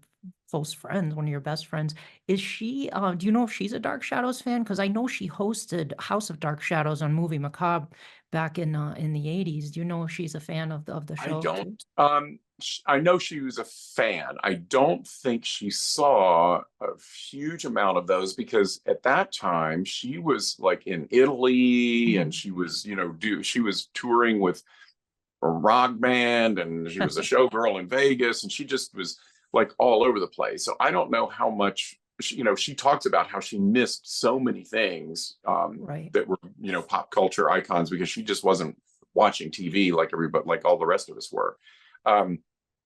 close friends, one of your best friends. Is she? Do you know if she's a Dark Shadows fan? Because I know she hosted House of Dark Shadows on Movie Macabre back in the '80s. Do you know if she's a fan of the I show don't, too? I know she was a fan. I don't think she saw a huge amount of those because at that time she was like in Italy and Mhm. she was, she was touring with rock band, and she was a showgirl in Vegas, and she just was like all over the place. So I don't know how much she talks about how she missed so many things Right. that were pop culture icons because she just wasn't watching TV like everybody, like all the rest of us were.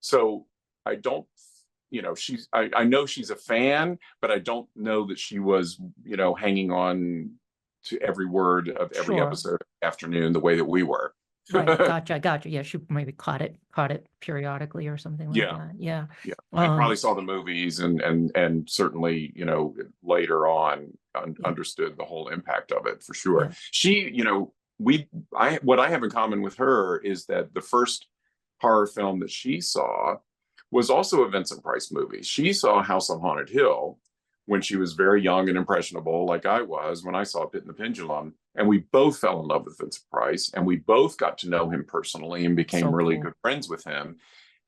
So I don't, I know she's a fan, but I don't know that she was hanging on to every word of every Sure. episode afternoon the way that we were. Right. Gotcha. Yeah, she maybe caught it periodically or something like that. Yeah. Yeah. I probably saw the movies and certainly, later on understood the whole impact of it for sure. Yeah. She, what I have in common with her is that the first horror film that she saw was also a Vincent Price movie. She saw House on Haunted Hill when she was very young and impressionable, like I was when I saw Pit and the Pendulum. And we both fell in love with Vincent Price, and we both got to know him personally and became really good friends with him.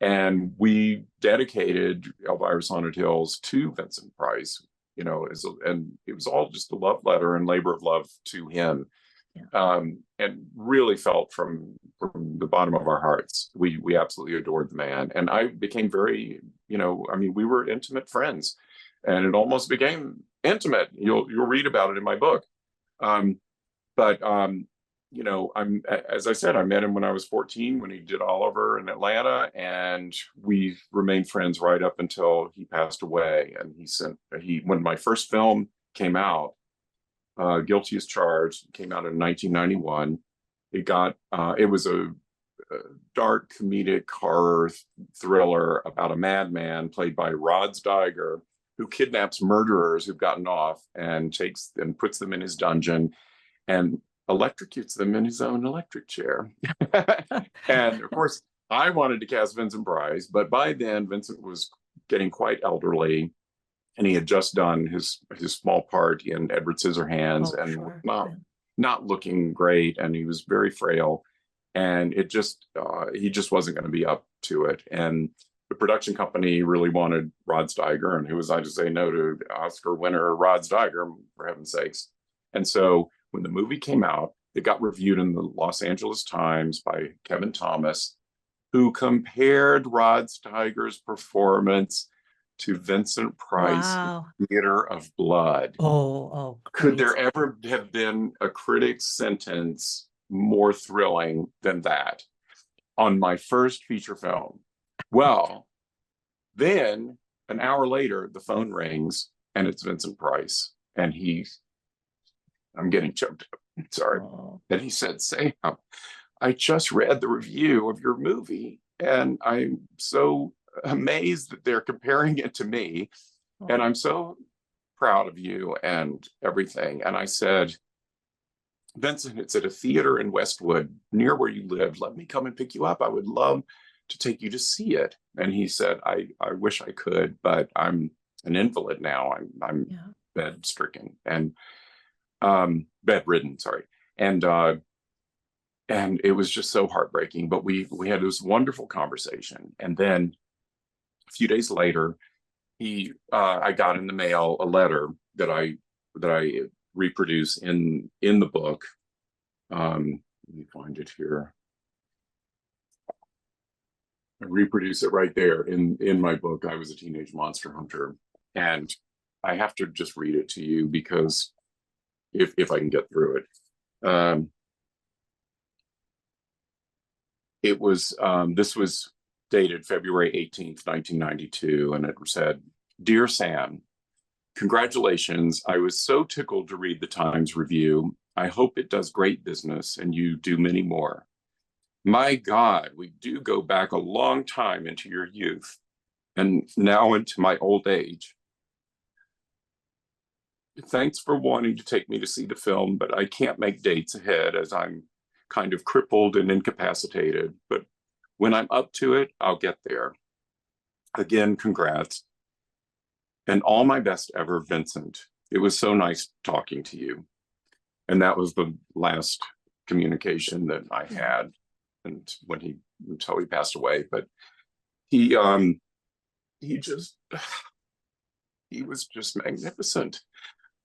And we dedicated Elvira's Haunted Hills to Vincent Price, and it was all just a love letter and labor of love to him. Yeah. And really felt from the bottom of our hearts. We absolutely adored the man. And I became very, we were intimate friends, and it almost became intimate. You'll read about it in my book. As I said, I met him when I was 14 when he did Oliver in Atlanta, and we remained friends right up until he passed away. And when my first film came out, Guilty as Charged, came out in 1991. It was a dark comedic horror thriller about a madman played by Rod Steiger, who kidnaps murderers who've gotten off and puts them in his dungeon and electrocutes them in his own electric chair. And of course, I wanted to cast Vincent Price, but by then Vincent was getting quite elderly, and he had just done his small part in Edward Scissorhands, not looking great, and he was very frail, and he just wasn't going to be up to it. And the production company really wanted Rod Steiger, and who was I to say no to Oscar winner Rod Steiger, for heaven's sakes? And so when the movie came out, it got reviewed in the Los Angeles Times by Kevin Thomas, who compared Rod Steiger's performance to Vincent Price in Theater of Blood. Oh, could there ever have been a critic's sentence more thrilling than that on my first feature film? Well, then an hour later, the phone rings and it's Vincent Price, and I'm getting choked up. Sorry. And he said, "Sam, I just read the review of your movie, and I'm so amazed that they're comparing it to me, and I'm so proud of you and everything." And I said, "Vincent, it's at a theater in Westwood near where you live. Let me come and pick you up. I would love to take you to see it." And he said, I wish I could, but I'm an invalid now. I'm bed-stricken and bedridden, sorry. And it was just so heartbreaking, but we had this wonderful conversation. And then a few days later, I got in the mail a letter that I reproduce in the book. Let me find it here. I reproduce it right there in my book, I Was a Teenage Monster Hunter. And I have to just read it to you because if I can get through it. This was dated February 18th, 1992, and it said, "Dear Sam, congratulations. I was so tickled to read the Times review. I hope it does great business and you do many more. My God, we do go back a long time into your youth and now into my old age. Thanks for wanting to take me to see the film, but I can't make dates ahead as I'm kind of crippled and incapacitated. But when I'm up to it, I'll get there. Again, congrats. And all my best ever, Vincent. It was so nice talking to you." And that was the last communication that I had, and until he passed away. But he was just magnificent.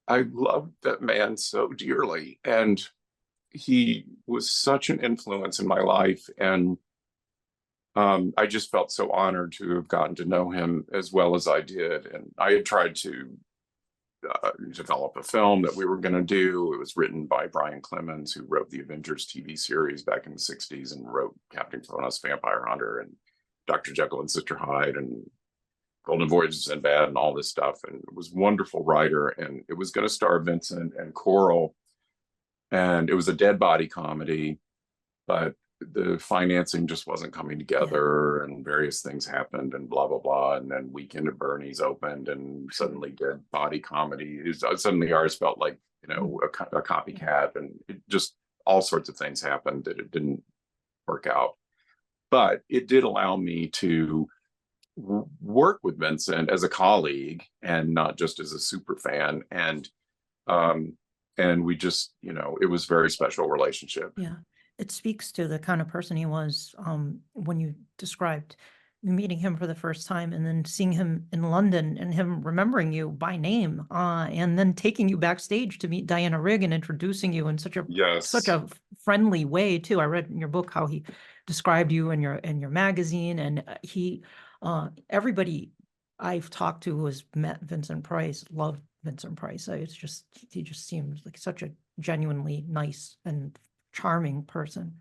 I loved that man so dearly, and he was such an influence in my life. And I just felt so honored to have gotten to know him as well as I did. And I had tried to develop a film that we were going to do. It was written by Brian Clemens, who wrote the Avengers TV series back in the 60s and wrote Captain Cronus, Vampire Hunter, and Dr. Jekyll and Sister Hyde, and Golden Voyage of Sinbad, and all this stuff. And it was a wonderful writer. And it was going to star Vincent and Coral. And it was a dead body comedy, but the financing just wasn't coming together, and various things happened, and blah blah blah. And then Weekend at Bernie's opened, and suddenly dead body comedy is suddenly ours felt like, a copycat, and it just, all sorts of things happened that it didn't work out. But it did allow me to work with Vincent as a colleague and not just as a super fan. And we just, it was a very special relationship. Yeah. It speaks to the kind of person he was, when you described meeting him for the first time and then seeing him in London and him remembering you by name, and then taking you backstage to meet Diana Rigg and introducing you in such a friendly way too. I read in your book how he described you in your magazine, and everybody I've talked to who has met Vincent Price loved Vincent Price. He just seems like such a genuinely nice and charming person.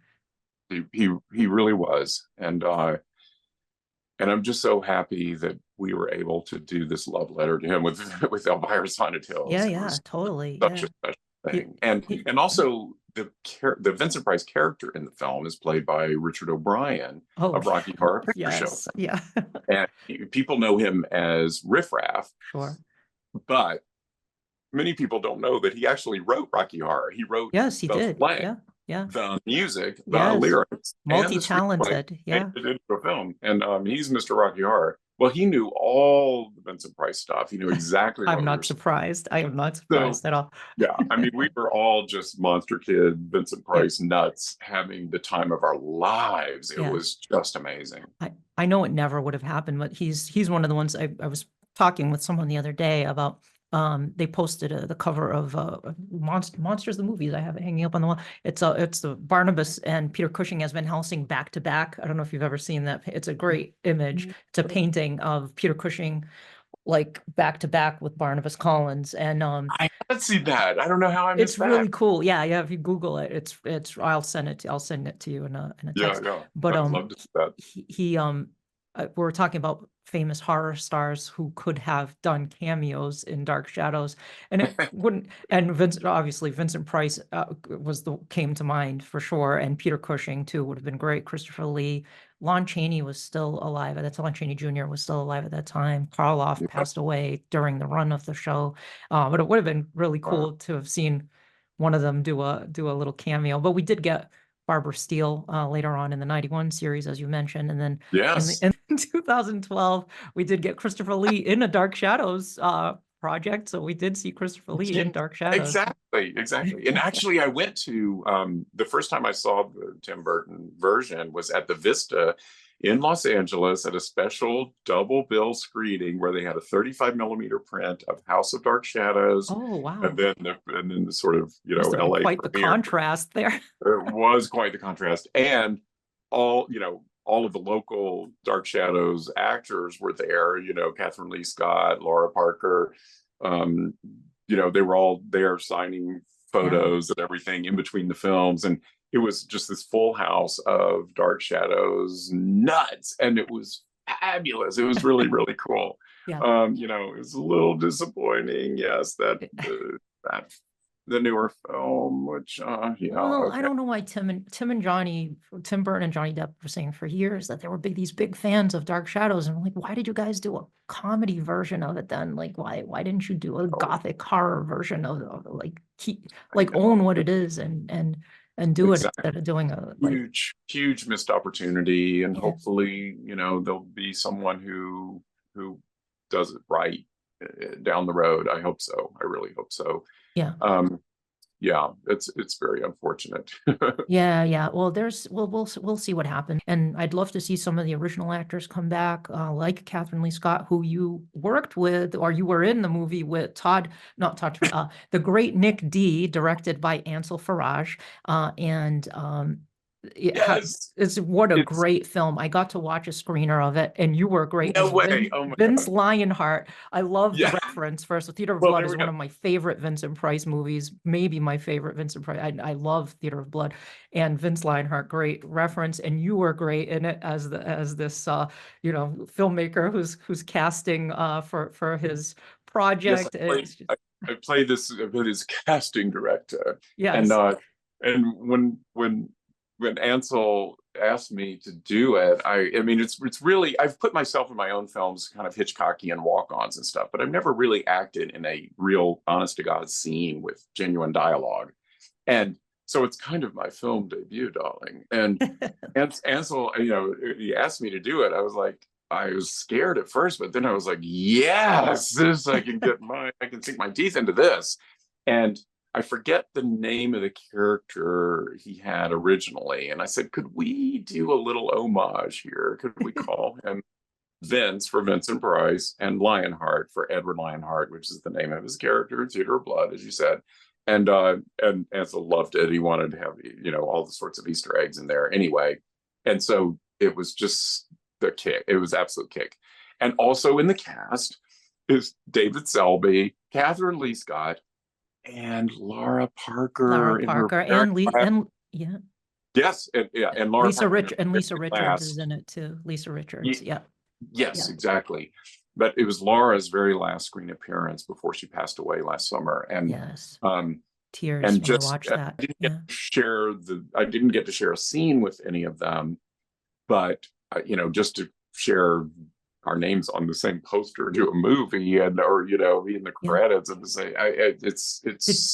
He really was. And I'm just so happy that we were able to do this love letter to him with Elvira Sonnet Hills. Yeah, totally. Such a special thing. And also the Vincent Price character in the film is played by Richard O'Brien of Rocky Horror Picture Show. Yeah. And people know him as Riff Raff. Sure. But many people don't know that he actually wrote Rocky Horror. He wrote he did. Play, yeah, the music, the lyrics, multi-talented, and the film. And he's Mr. Rocky Horror. Well, he knew all the Vincent Price stuff. He knew exactly. I'm not surprised. I am not surprised at all. Yeah, I mean, we were all just monster kid Vincent Price nuts, having the time of our lives. It was just amazing. I know it never would have happened, but he's one of the ones. I was talking with someone the other day about. They posted the cover of Monsters the movies. I have it hanging up on the wall. It's the Barnabas and Peter Cushing as Van Helsing back to back. I don't know if you've ever seen that. It's a great image. It's a painting of Peter Cushing like back to back with Barnabas Collins. And I haven't seen that. I don't know how I missed that. It's really cool. Yeah. If you Google it, it's I'll send it to you in a text. Yeah. But I'd love to see that. He we're talking about famous horror stars who could have done cameos in Dark Shadows, and it wouldn't. And Vincent Price came to mind for sure, and Peter Cushing too would have been great. Christopher Lee, Lon Chaney was still alive at that time. Lon Chaney Jr. was still alive at that time. Karloff passed away during the run of the show, but it would have been really cool to have seen one of them do a little cameo. But we did get Barbara Steele later on in the 91 series, as you mentioned. And then in 2012, we did get Christopher Lee in a Dark Shadows project. So we did see Christopher Lee in Dark Shadows. Exactly. And actually, I went to, the first time I saw the Tim Burton version was at the Vista in Los Angeles at a special double bill screening where they had a 35 millimeter print of House of Dark Shadows. Oh, wow. And then the sort of, LA. Quite the contrast there. It was quite the contrast. And all of the local Dark Shadows actors were there, Catherine Lee Scott, Laura Parker, they were all there signing photos and everything in between the films. And it was just this full house of Dark Shadows nuts. And it was fabulous. It was really, really cool. It was a little disappointing. Yes, that the newer film, which I don't know why Tim Burton and Johnny Depp were saying for years that they were these big fans of Dark Shadows, and I'm like, why did you guys do a comedy version of it then? Like, why didn't you do a gothic horror version of own what it is and do it instead of doing a huge missed opportunity? And hopefully, there'll be someone who does it right down the road. I hope so. I really hope so. It's very unfortunate. Well, we'll see what happens, and I'd love to see some of the original actors come back, like Catherine Lee Scott, who you worked with, or you were in the movie with the great Nick D, directed by Ansel Faraj, and Yes. It's what a It's great film. I got to watch a screener of it, and you were great no as way. Oh my Vince God. Lionheart. I love the Yeah. reference. First, Theater of Well, Blood there is we one go. of my favorite Vincent Price movies, maybe my favorite Vincent Price. I love Theater of Blood, and Vince Lionheart, great reference, and you were great in it as this filmmaker who's casting for his Yes, project. It's just, I played this with his casting director, and yes. when Ansel asked me to do it, I mean it's really I've put myself in my own films, kind of Hitchcockian walk-ons and stuff, but I've never really acted in a real, honest to God scene with genuine dialogue, and so it's kind of my film debut, darling. And Ansel, he asked me to do it. I was scared at first, but then I was like, yes, this I can sink my teeth into this. And I forget the name of the character he had originally. And I said, could we do a little homage here? Could we call him Vince for Vincent Price and Lionheart for Edward Lionheart, which is the name of his character in Theater of Blood, as you said. And Ansel loved it. He wanted to have, all the sorts of Easter eggs in there anyway. And so it was just the kick. It was absolute kick. And also in the cast is David Selby, Catherine Lee Scott, and Laura Parker in her very last, Yeah. yes, and Laura Parker in her Lisa very Richards is last. in it too. Lisa Richards. Yeah. Yes, Yeah. exactly. But it was Laura's very last screen appearance before she passed away last summer, Yes. um, Tears and when I just watched that. Yeah. I didn't get to share a scene with any of them, but just to share our names on the same poster, do a movie, or be in the Yeah. credits, and to say, it's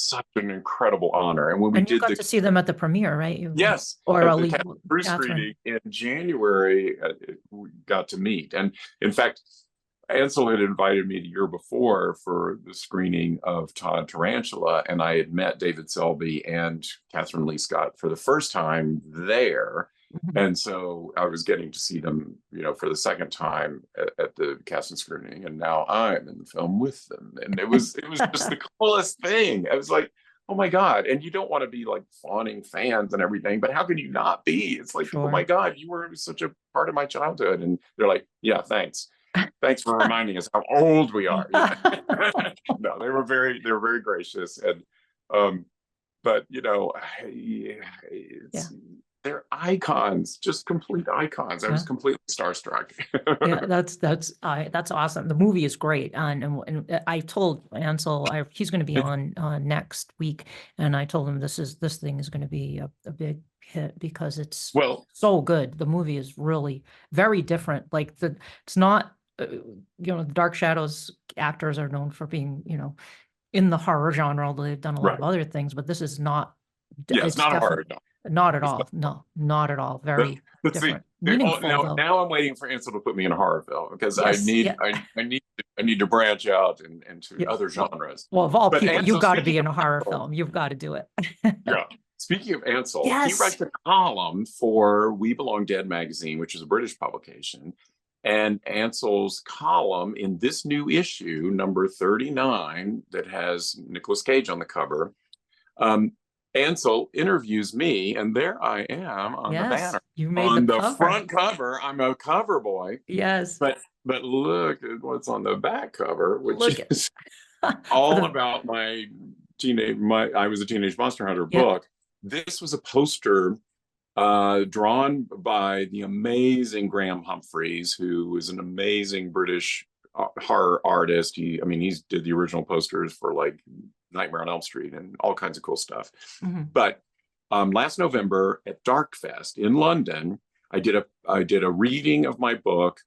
such an incredible honor. And when we And you did got to see them at the premiere, right? yes, Or at at the least Bruce Catherine. screening in January, we got to meet. And in fact, Ansel had invited me the year before for the screening of Todd Tarantula, and I had met David Selby and Catherine Lee Scott for the first time there. Mhm. And so I was getting to see them, for the second time at the casting screening, and now I'm in the film with them. And it was just the coolest thing. I was like, oh my God. And you don't want to be like fawning fans and everything, but how can you not be? It's like, oh my Sure. God, you were such a part of my childhood. And they're like, yeah, thanks. Thanks for reminding us how old we are. Yeah. No, they were very gracious. And but Yeah. they're icons, just complete icons. I was Yeah. completely starstruck. Yeah, that's awesome. The movie is great, and I told Ansel he's going to be on next week, and I told him this thing is going to be a big hit because it's Well, so good. The movie is really very different. Like it's not the Dark Shadows actors are known for being in the horror genre, although they've done a lot of right. other things, but this is not. Yeah, it's It's not hard. definitely No. not at It's all. No, not at all. not. Very Let's see. different, meaningful Now, though. now I'm waiting for Ansel to put me in a horror film because Yes, yeah. I need to branch out into Yeah. other genres. Well, of all But people, you've Ansel, got to be speaking in a of horror Ansel, film. You've got to do it. yeah. Speaking of Ansel, he Yes. writes a column for We Belong Dead magazine, which is a British publication. And Ansel's column in this new issue, number 39, that has Nicolas Cage on the cover, Ansel interviews me, and there I am on the Yes, banner. you made the On the cover. front cover, I'm a cover boy. Yes. But look at what's on the back cover, which Look is at all about I was a teenage monster hunter Yeah. book. This was a poster drawn by the amazing Graham Humphreys, who is an amazing British horror artist. He's did the original posters for like Nightmare on Elm Street and all kinds of cool stuff. Mhm. But last November at Dark Fest in London, I did a reading of my book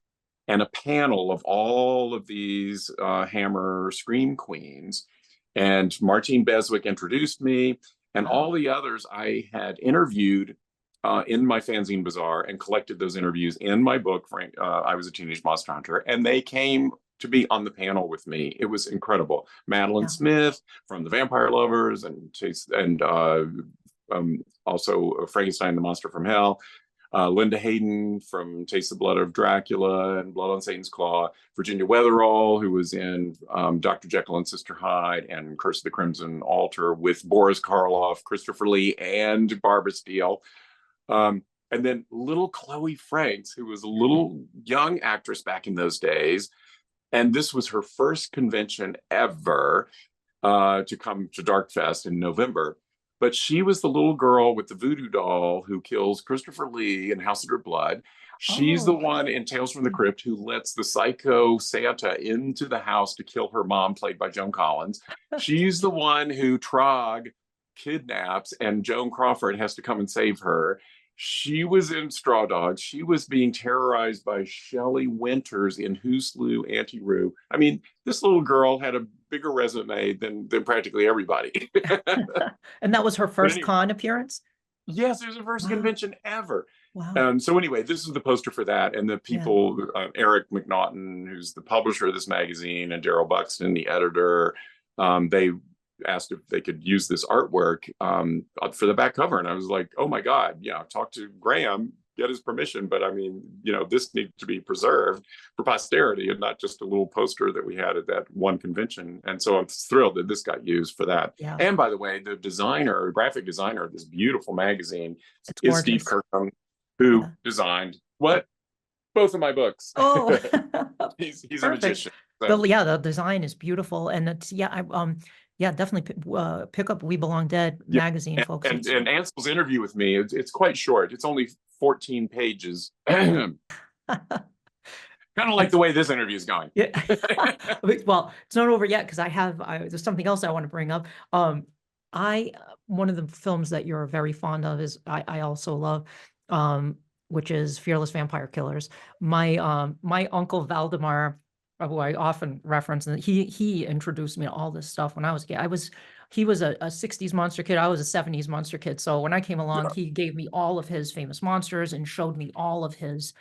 and a panel of all of these Hammer Scream Queens. And Martine Beswick introduced me, and all the others I had interviewed in my fanzine bazaar and collected those interviews in my book, I Was a Teenage Monster Hunter, and they came to be on the panel with me. It was incredible. Madeline Smith from the Vampire Lovers and also Frankenstein, the Monster from Hell. Linda Hayden from Taste the Blood of Dracula and Blood on Satan's Claw, Virginia Weatherall, who was in Dr. Jekyll and Sister Hyde and Curse of the Crimson Altar with Boris Karloff, Christopher Lee, and Barbara Steele. And then little Chloe Franks, who was a little young actress back in those days, and this was her first convention ever to come to Dark Fest in November. But she was the little girl with the voodoo doll who kills Christopher Lee in House of Their Blood. She's the Oh, one in Tales from the Crypt who lets the psycho Santa into the house to kill her mom, played by Joan Collins. She's the one who Trog kidnaps and Joan Crawford has to come and save her. She was in Straw Dogs. She was being terrorized by Shelley Winters in Who Slew Auntie Roo. I mean, this little girl had a bigger resume than practically everybody. and that was her But first anyway, con appearance? yes, it was the first Wow. convention ever. Wow. So anyway, this is the poster for that, and the Yeah. people, Eric McNaughton, who's the publisher of this magazine, and Daryl Buxton, the editor, they asked if they could use this artwork for the back cover, and I was like, oh my god, yeah, talk to Graham, get his permission. But I mean, this needs to be preserved for posterity and not just a little poster that we had at that one convention. And so I'm thrilled that this got used for that. Yeah. And by the way, the graphic designer of this beautiful magazine It's is Steve gorgeous. Kirkham, who Yeah. designed what? Both of my books. Oh, he's a perfect. magician. So. The design is beautiful, and it's definitely pick up We Belong Dead Yeah. magazine, folks. And Ansel's interview with me, it's quite short. It's only 14 pages. Kind of like the way this interview is going. Yeah. Well, it's not over yet because there's something else I want to bring up. One of the films that you're very fond of is I also love, which is Fearless Vampire Killers. My uncle Valdemar, who I often reference, and he introduced me to all this stuff when I was a kid. He was a 60s monster kid. I was a 70s monster kid. So when I came along, he gave me all of his famous monsters and showed me all of his,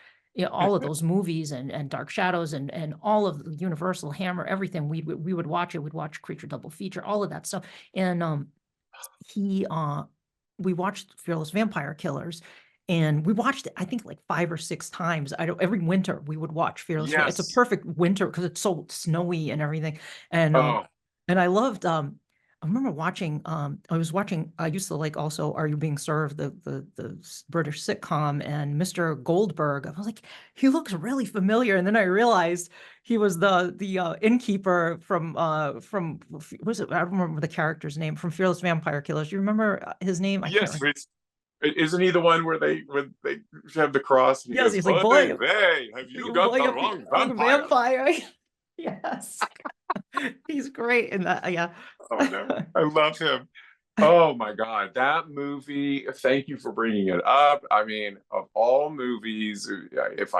all of those movies and Dark Shadows and all of the Universal Hammer, everything. We would watch it. We'd watch Creature Double Feature, all of that stuff. And we watched Fearless Vampire Killers. And we watched it, I think, like 5 or 6 times. Every winter we would watch Fearless. Yes. It's a perfect winter because it's so snowy and everything. And Oh. and I loved. I remember watching. I used to like also Are You Being Served, the British sitcom, and Mr. Goldberg. I was like, he looks really familiar. And then I realized he was the innkeeper from what was it? I don't remember the character's name from Fearless Vampire Killers. You remember his name? Yes. Isn't he the one where they have the cross? And yes, he's like, boy, hey, have you got the wrong vampire? Yes. He's great in that. Yeah. Oh no, I love him. Oh my god, that movie, thank you for bringing it up. I mean, of all movies, if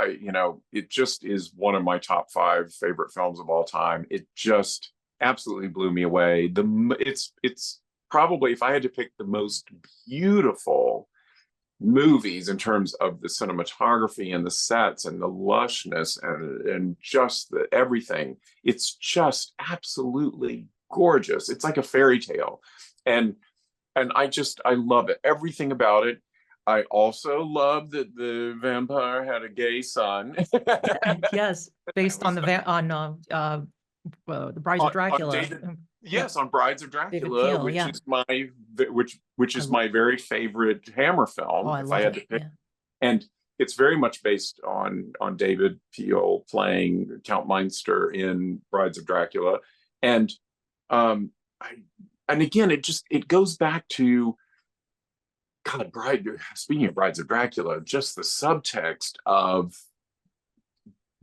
it just is one of my top 5 favorite films of all time. It just absolutely blew me away. It's probably, if I had to pick the most beautiful movies in terms of the cinematography and the sets and the lushness and just everything, it's just absolutely gorgeous. It's like a fairy tale, and I love it, everything about it. I also love that the vampire had a gay son. Yes, based on the Brides of Dracula. Yes, on Brides of Dracula, Peel, which is my very favorite Hammer film. Oh, I love it. Yeah. And it's very much based on David Peel playing Count Meinster in Brides of Dracula, and again, it goes back to God. Speaking of Brides of Dracula, just the subtext of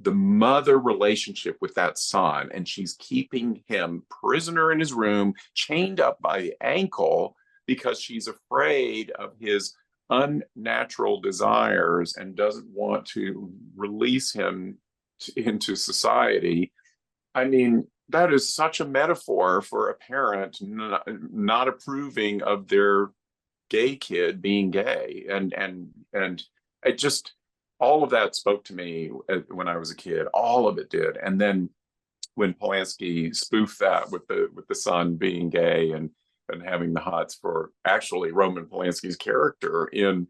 the mother relationship with that son, and she's keeping him prisoner in his room, chained up by the ankle because she's afraid of his unnatural desires and doesn't want to release him into society. I mean, that is such a metaphor for a parent not approving of their gay kid being gay, and it just, all of that spoke to me when I was a kid. All of it did. And then when Polanski spoofed that with the son being gay and having the hots for actually Roman Polanski's character in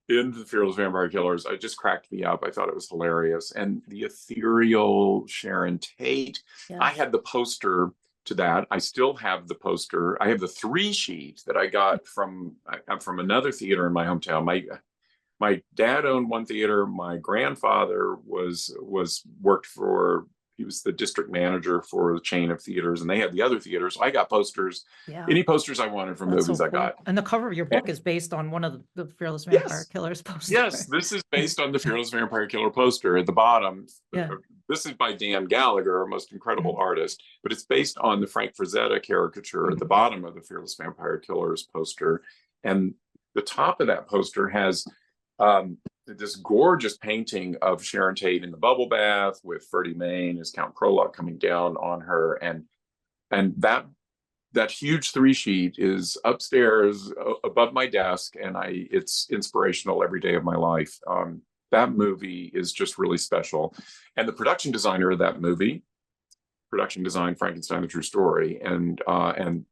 the Fearless Vampire Killers, it just cracked me up. I thought it was hilarious. And the ethereal Sharon Tate. Yes. I had the poster to that. I still have the poster. I have the 3 sheet that I got from another theater in my hometown. my dad owned one theater. My grandfather worked for, he was the district manager for a chain of theaters, and they had the other theaters. So I got posters, Yeah, any posters I wanted from that's so movies I cool. got. And the cover of your book And is based on one of the Fearless Vampire yes, Killers poster. yes, this is based on the Fearless Vampire Killer poster at the bottom. Yeah. This is by Dan Gallagher, a most incredible artist, but it's based on the Frank Frazetta caricature at the bottom of the Fearless Vampire Killers poster. And the top of that poster has this gorgeous painting of Sharon Tate in the bubble bath with Ferdy Mayne as Count Krolok coming down on her, and that huge 3-sheet is upstairs above my desk, and it's inspirational every day of my life. That movie is just really special, and the production designer of that movie, production design Frankenstein: The True Story, and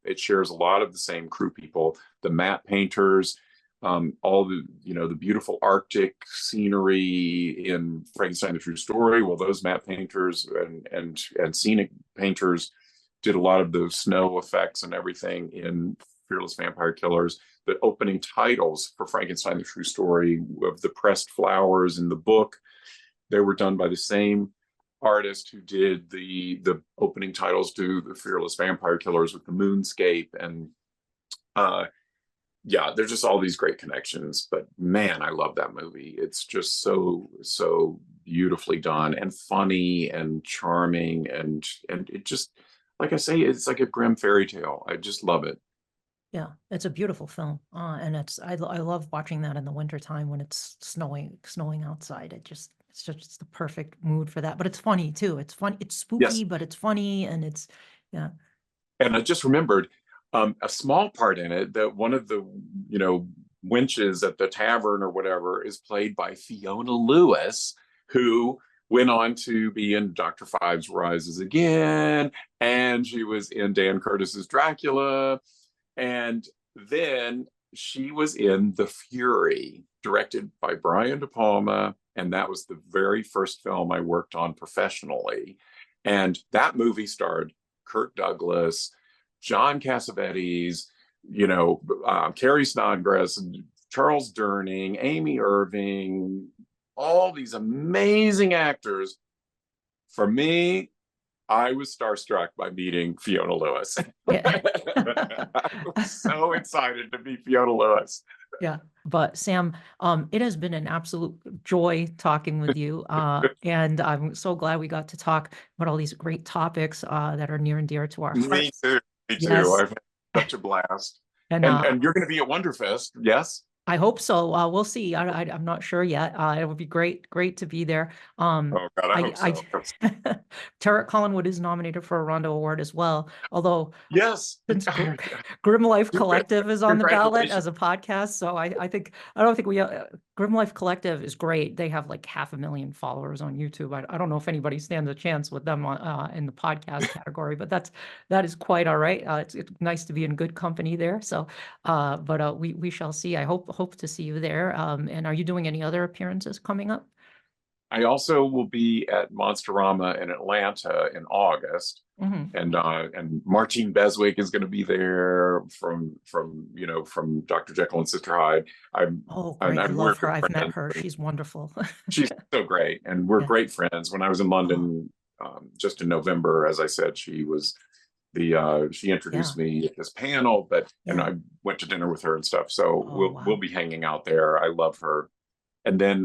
it shares a lot of the same crew people, the matte painters, all the the beautiful Arctic scenery in Frankenstein: The True Story. Well, those matte painters and scenic painters did a lot of the snow effects and everything in Fearless Vampire Killers. The opening titles for Frankenstein: The True Story of the pressed flowers in the book, they were done by the same artist who did the opening titles to the Fearless Vampire Killers with the moonscape. And yeah, there's just all these great connections. But man, I love that movie. It's just so beautifully done and funny and charming, and it just, like I say, it's like a grim fairy tale. I just love it. Yeah, it's a beautiful film. And I love watching that in the wintertime when it's snowing outside. It's just the perfect mood for that. But it's funny too. It's fun. It's spooky, Yes. but it's funny, and it's, yeah. And I just remembered a small part in it, that one of the wenches at the tavern or whatever is played by Fiona Lewis, who went on to be in Dr. Fives Rises Again, and she was in Dan Curtis's Dracula, and then she was in The Fury, directed by Brian De Palma, and that was the very first film I worked on professionally. And that movie starred Kirk Douglas, John Cassavetes, Carrie Snodgrass, Charles Durning, Amy Irving, all these amazing actors. For me, I was starstruck by meeting Fiona Lewis. Yeah. I was so excited to meet Fiona Lewis. Yeah, but Sam, it has been an absolute joy talking with you, and I'm so glad we got to talk about all these great topics that are near and dear to our Me hearts. too. Me too. Yes. I've had such a blast. And And you're going to be at Wonderfest, yes? I hope so. We'll see. I'm not sure yet. It would be great to be there. Oh God, I hope so. Collinwood is nominated for a Rondo Award as well. Although Yes. since Grim Life Collective is on the ballot as Congratulations. a podcast, so I don't think we Grim Life Collective is great. They have like 500,000 followers on YouTube. I don't know if anybody stands a chance with them in the podcast category, but that is quite all right. It's nice to be in good company there. So, but we shall see. I hope to see you there. And are you doing any other appearances coming up? I also will be at Monsterama in Atlanta in August. Mhm. And Martine Beswick is going to be there from Dr. Jekyll and Sister Hyde. Oh, great. I we're love her. good I've met friends. her. She's wonderful. She's so great, and we're Yeah. great friends. When I was in London just in November, as I said, she was she introduced me at this panel, and I went to dinner with her and stuff. So Oh, we'll wow. be hanging out there. I love her. And then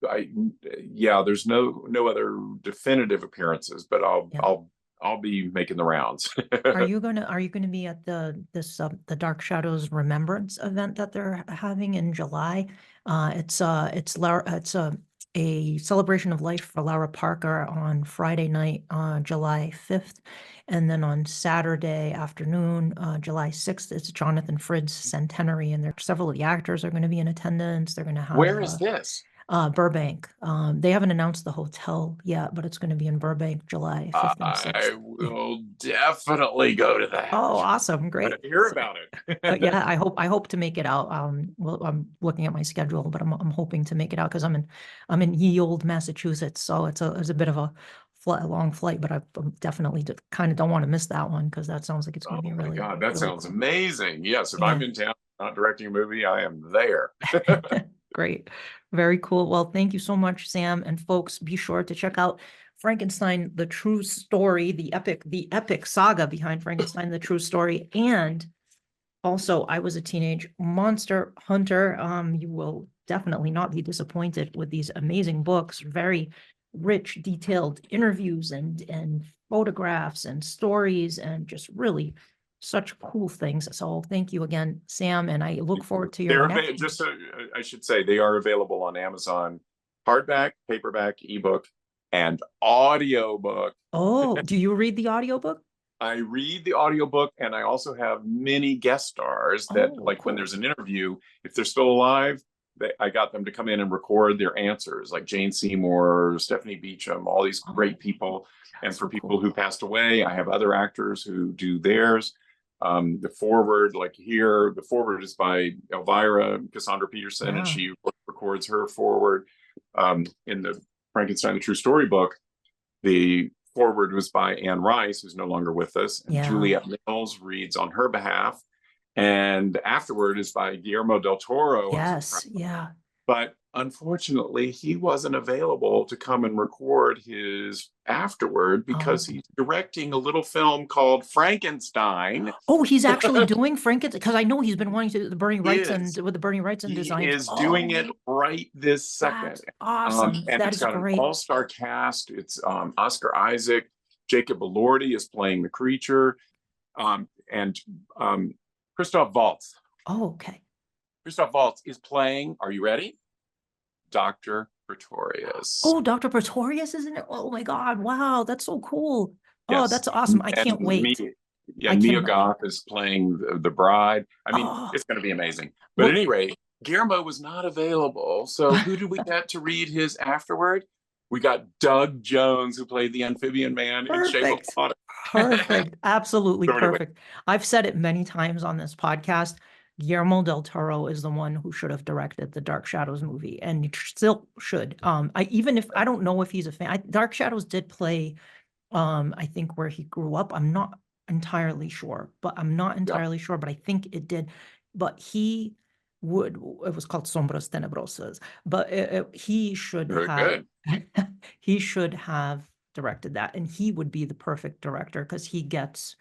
there's no other definitive appearances, but I'll be making the rounds. Are you gonna be at the Dark Shadows Remembrance event that they're having in July? It's a celebration of life for Laura Parker on Friday night, July 5th. And then on Saturday afternoon, July 6th, it's Jonathan Frid's centenary, and several of the actors are going to be in attendance. They're going to have Where is this? Burbank. They haven't announced the hotel yet, but it's going to be in Burbank, July 5th and 6th. I will definitely go to that. Oh, awesome. Great. I hear about it. But yeah, I hope to make it out. Well, I'm looking at my schedule, but I'm hoping to make it out because I'm in ye old Massachusetts, so it's a bit of a long flight, but I'm definitely kind of don't want to miss that one because that sounds like it's going to be Oh my really, God, that really sounds cool. amazing. Yes, if Yeah. I'm in town not directing a movie, I am there. Great. Very cool. Well, thank you so much, Sam. And folks, be sure to check out Frankenstein, the True Story, the epic saga behind Frankenstein, the True Story. And also, I Was a Teenage Monster Hunter. You will definitely not be disappointed with these amazing books, very rich, detailed interviews and photographs and stories, and just really such cool things. So thank you again, Sam, and I look forward to your next. Just I should say they are available on Amazon, hardback, paperback, ebook, and audiobook. Oh, do you read the audiobook? I read the audiobook, and I also have many guest stars that, like, cool. when there's an interview, if they're still alive, I got them to come in and record their answers, like Jane Seymour, Stephanie Beacham, all these great people. And for people who passed away, I have other actors who do theirs. The foreword, like here, the foreword is by Elvira, Cassandra Peterson, and she records her foreword. In the Frankenstein, the True Story book, the foreword was by Anne Rice, who's no longer with us, and Juliet Mills reads on her behalf. And afterward is by Guillermo del Toro. Yes, yeah. But unfortunately, he wasn't available to come and record his afterword because he's directing a little film called Frankenstein. Oh, he's actually doing Frankenstein, because I know he's been wanting to the Bernie Wrightson with the Bernie Wrightson design. He is doing it right this second. That's awesome. And that it's is got great. An all-star cast. It's Oscar Isaac, Jacob Elordi is playing the creature, and Christoph Waltz. Oh, okay. Christoph Waltz is playing, are you ready? Dr. Pretorius. Oh, Dr. Pretorius, isn't it? Oh my God. Wow. That's so cool. Yes. Oh, that's awesome. I can't wait. Mia Goth is playing the bride. I mean, it's going to be amazing. But at any rate, Guillermo was not available. So who did we get to read his afterword? We got Doug Jones, who played the amphibian man in Shape of Water. Perfect. Absolutely perfect. I've said it many times on this podcast. Guillermo del Toro is the one who should have directed the Dark Shadows movie, and still should. Even if I don't know if he's a fan, Dark Shadows did play, I think, where he grew up. I'm not entirely sure, but I think it did. But he would, it was called Sombras Tenebrosas, but he should have, he should have directed that, and he would be the perfect director because he gets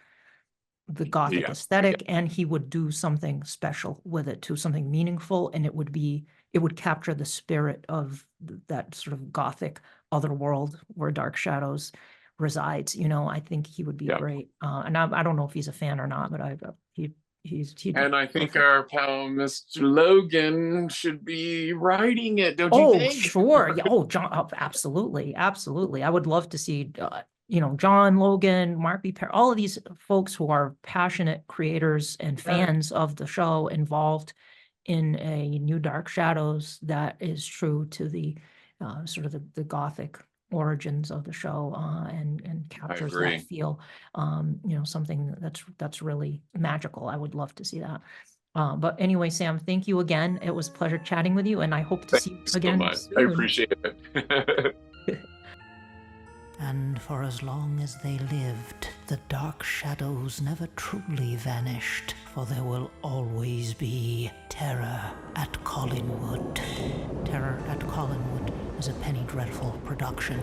the Gothic aesthetic, and he would do something special with it too, something meaningful, and it would capture the spirit of that sort of Gothic otherworld where Dark Shadows resides. I think he would be great. And I don't know if he's a fan or not, but and I think our pal Mr. Logan should be writing it, don't you think? Sure. Yeah. John, absolutely. I would love to see John Logan, Mark B. Perry, all of these folks who are passionate creators and fans of the show involved in a new Dark Shadows that is true to the sort of the Gothic origins of the show, and captures that feel, something that's really magical. I would love to see that. But anyway, Sam, thank you again. It was a pleasure chatting with you, and I hope to see you again soon. I appreciate it. And for as long as they lived, the Dark Shadows never truly vanished, for there will always be terror at Collinwood. Terror at Collinwood is a Penny Dreadful production.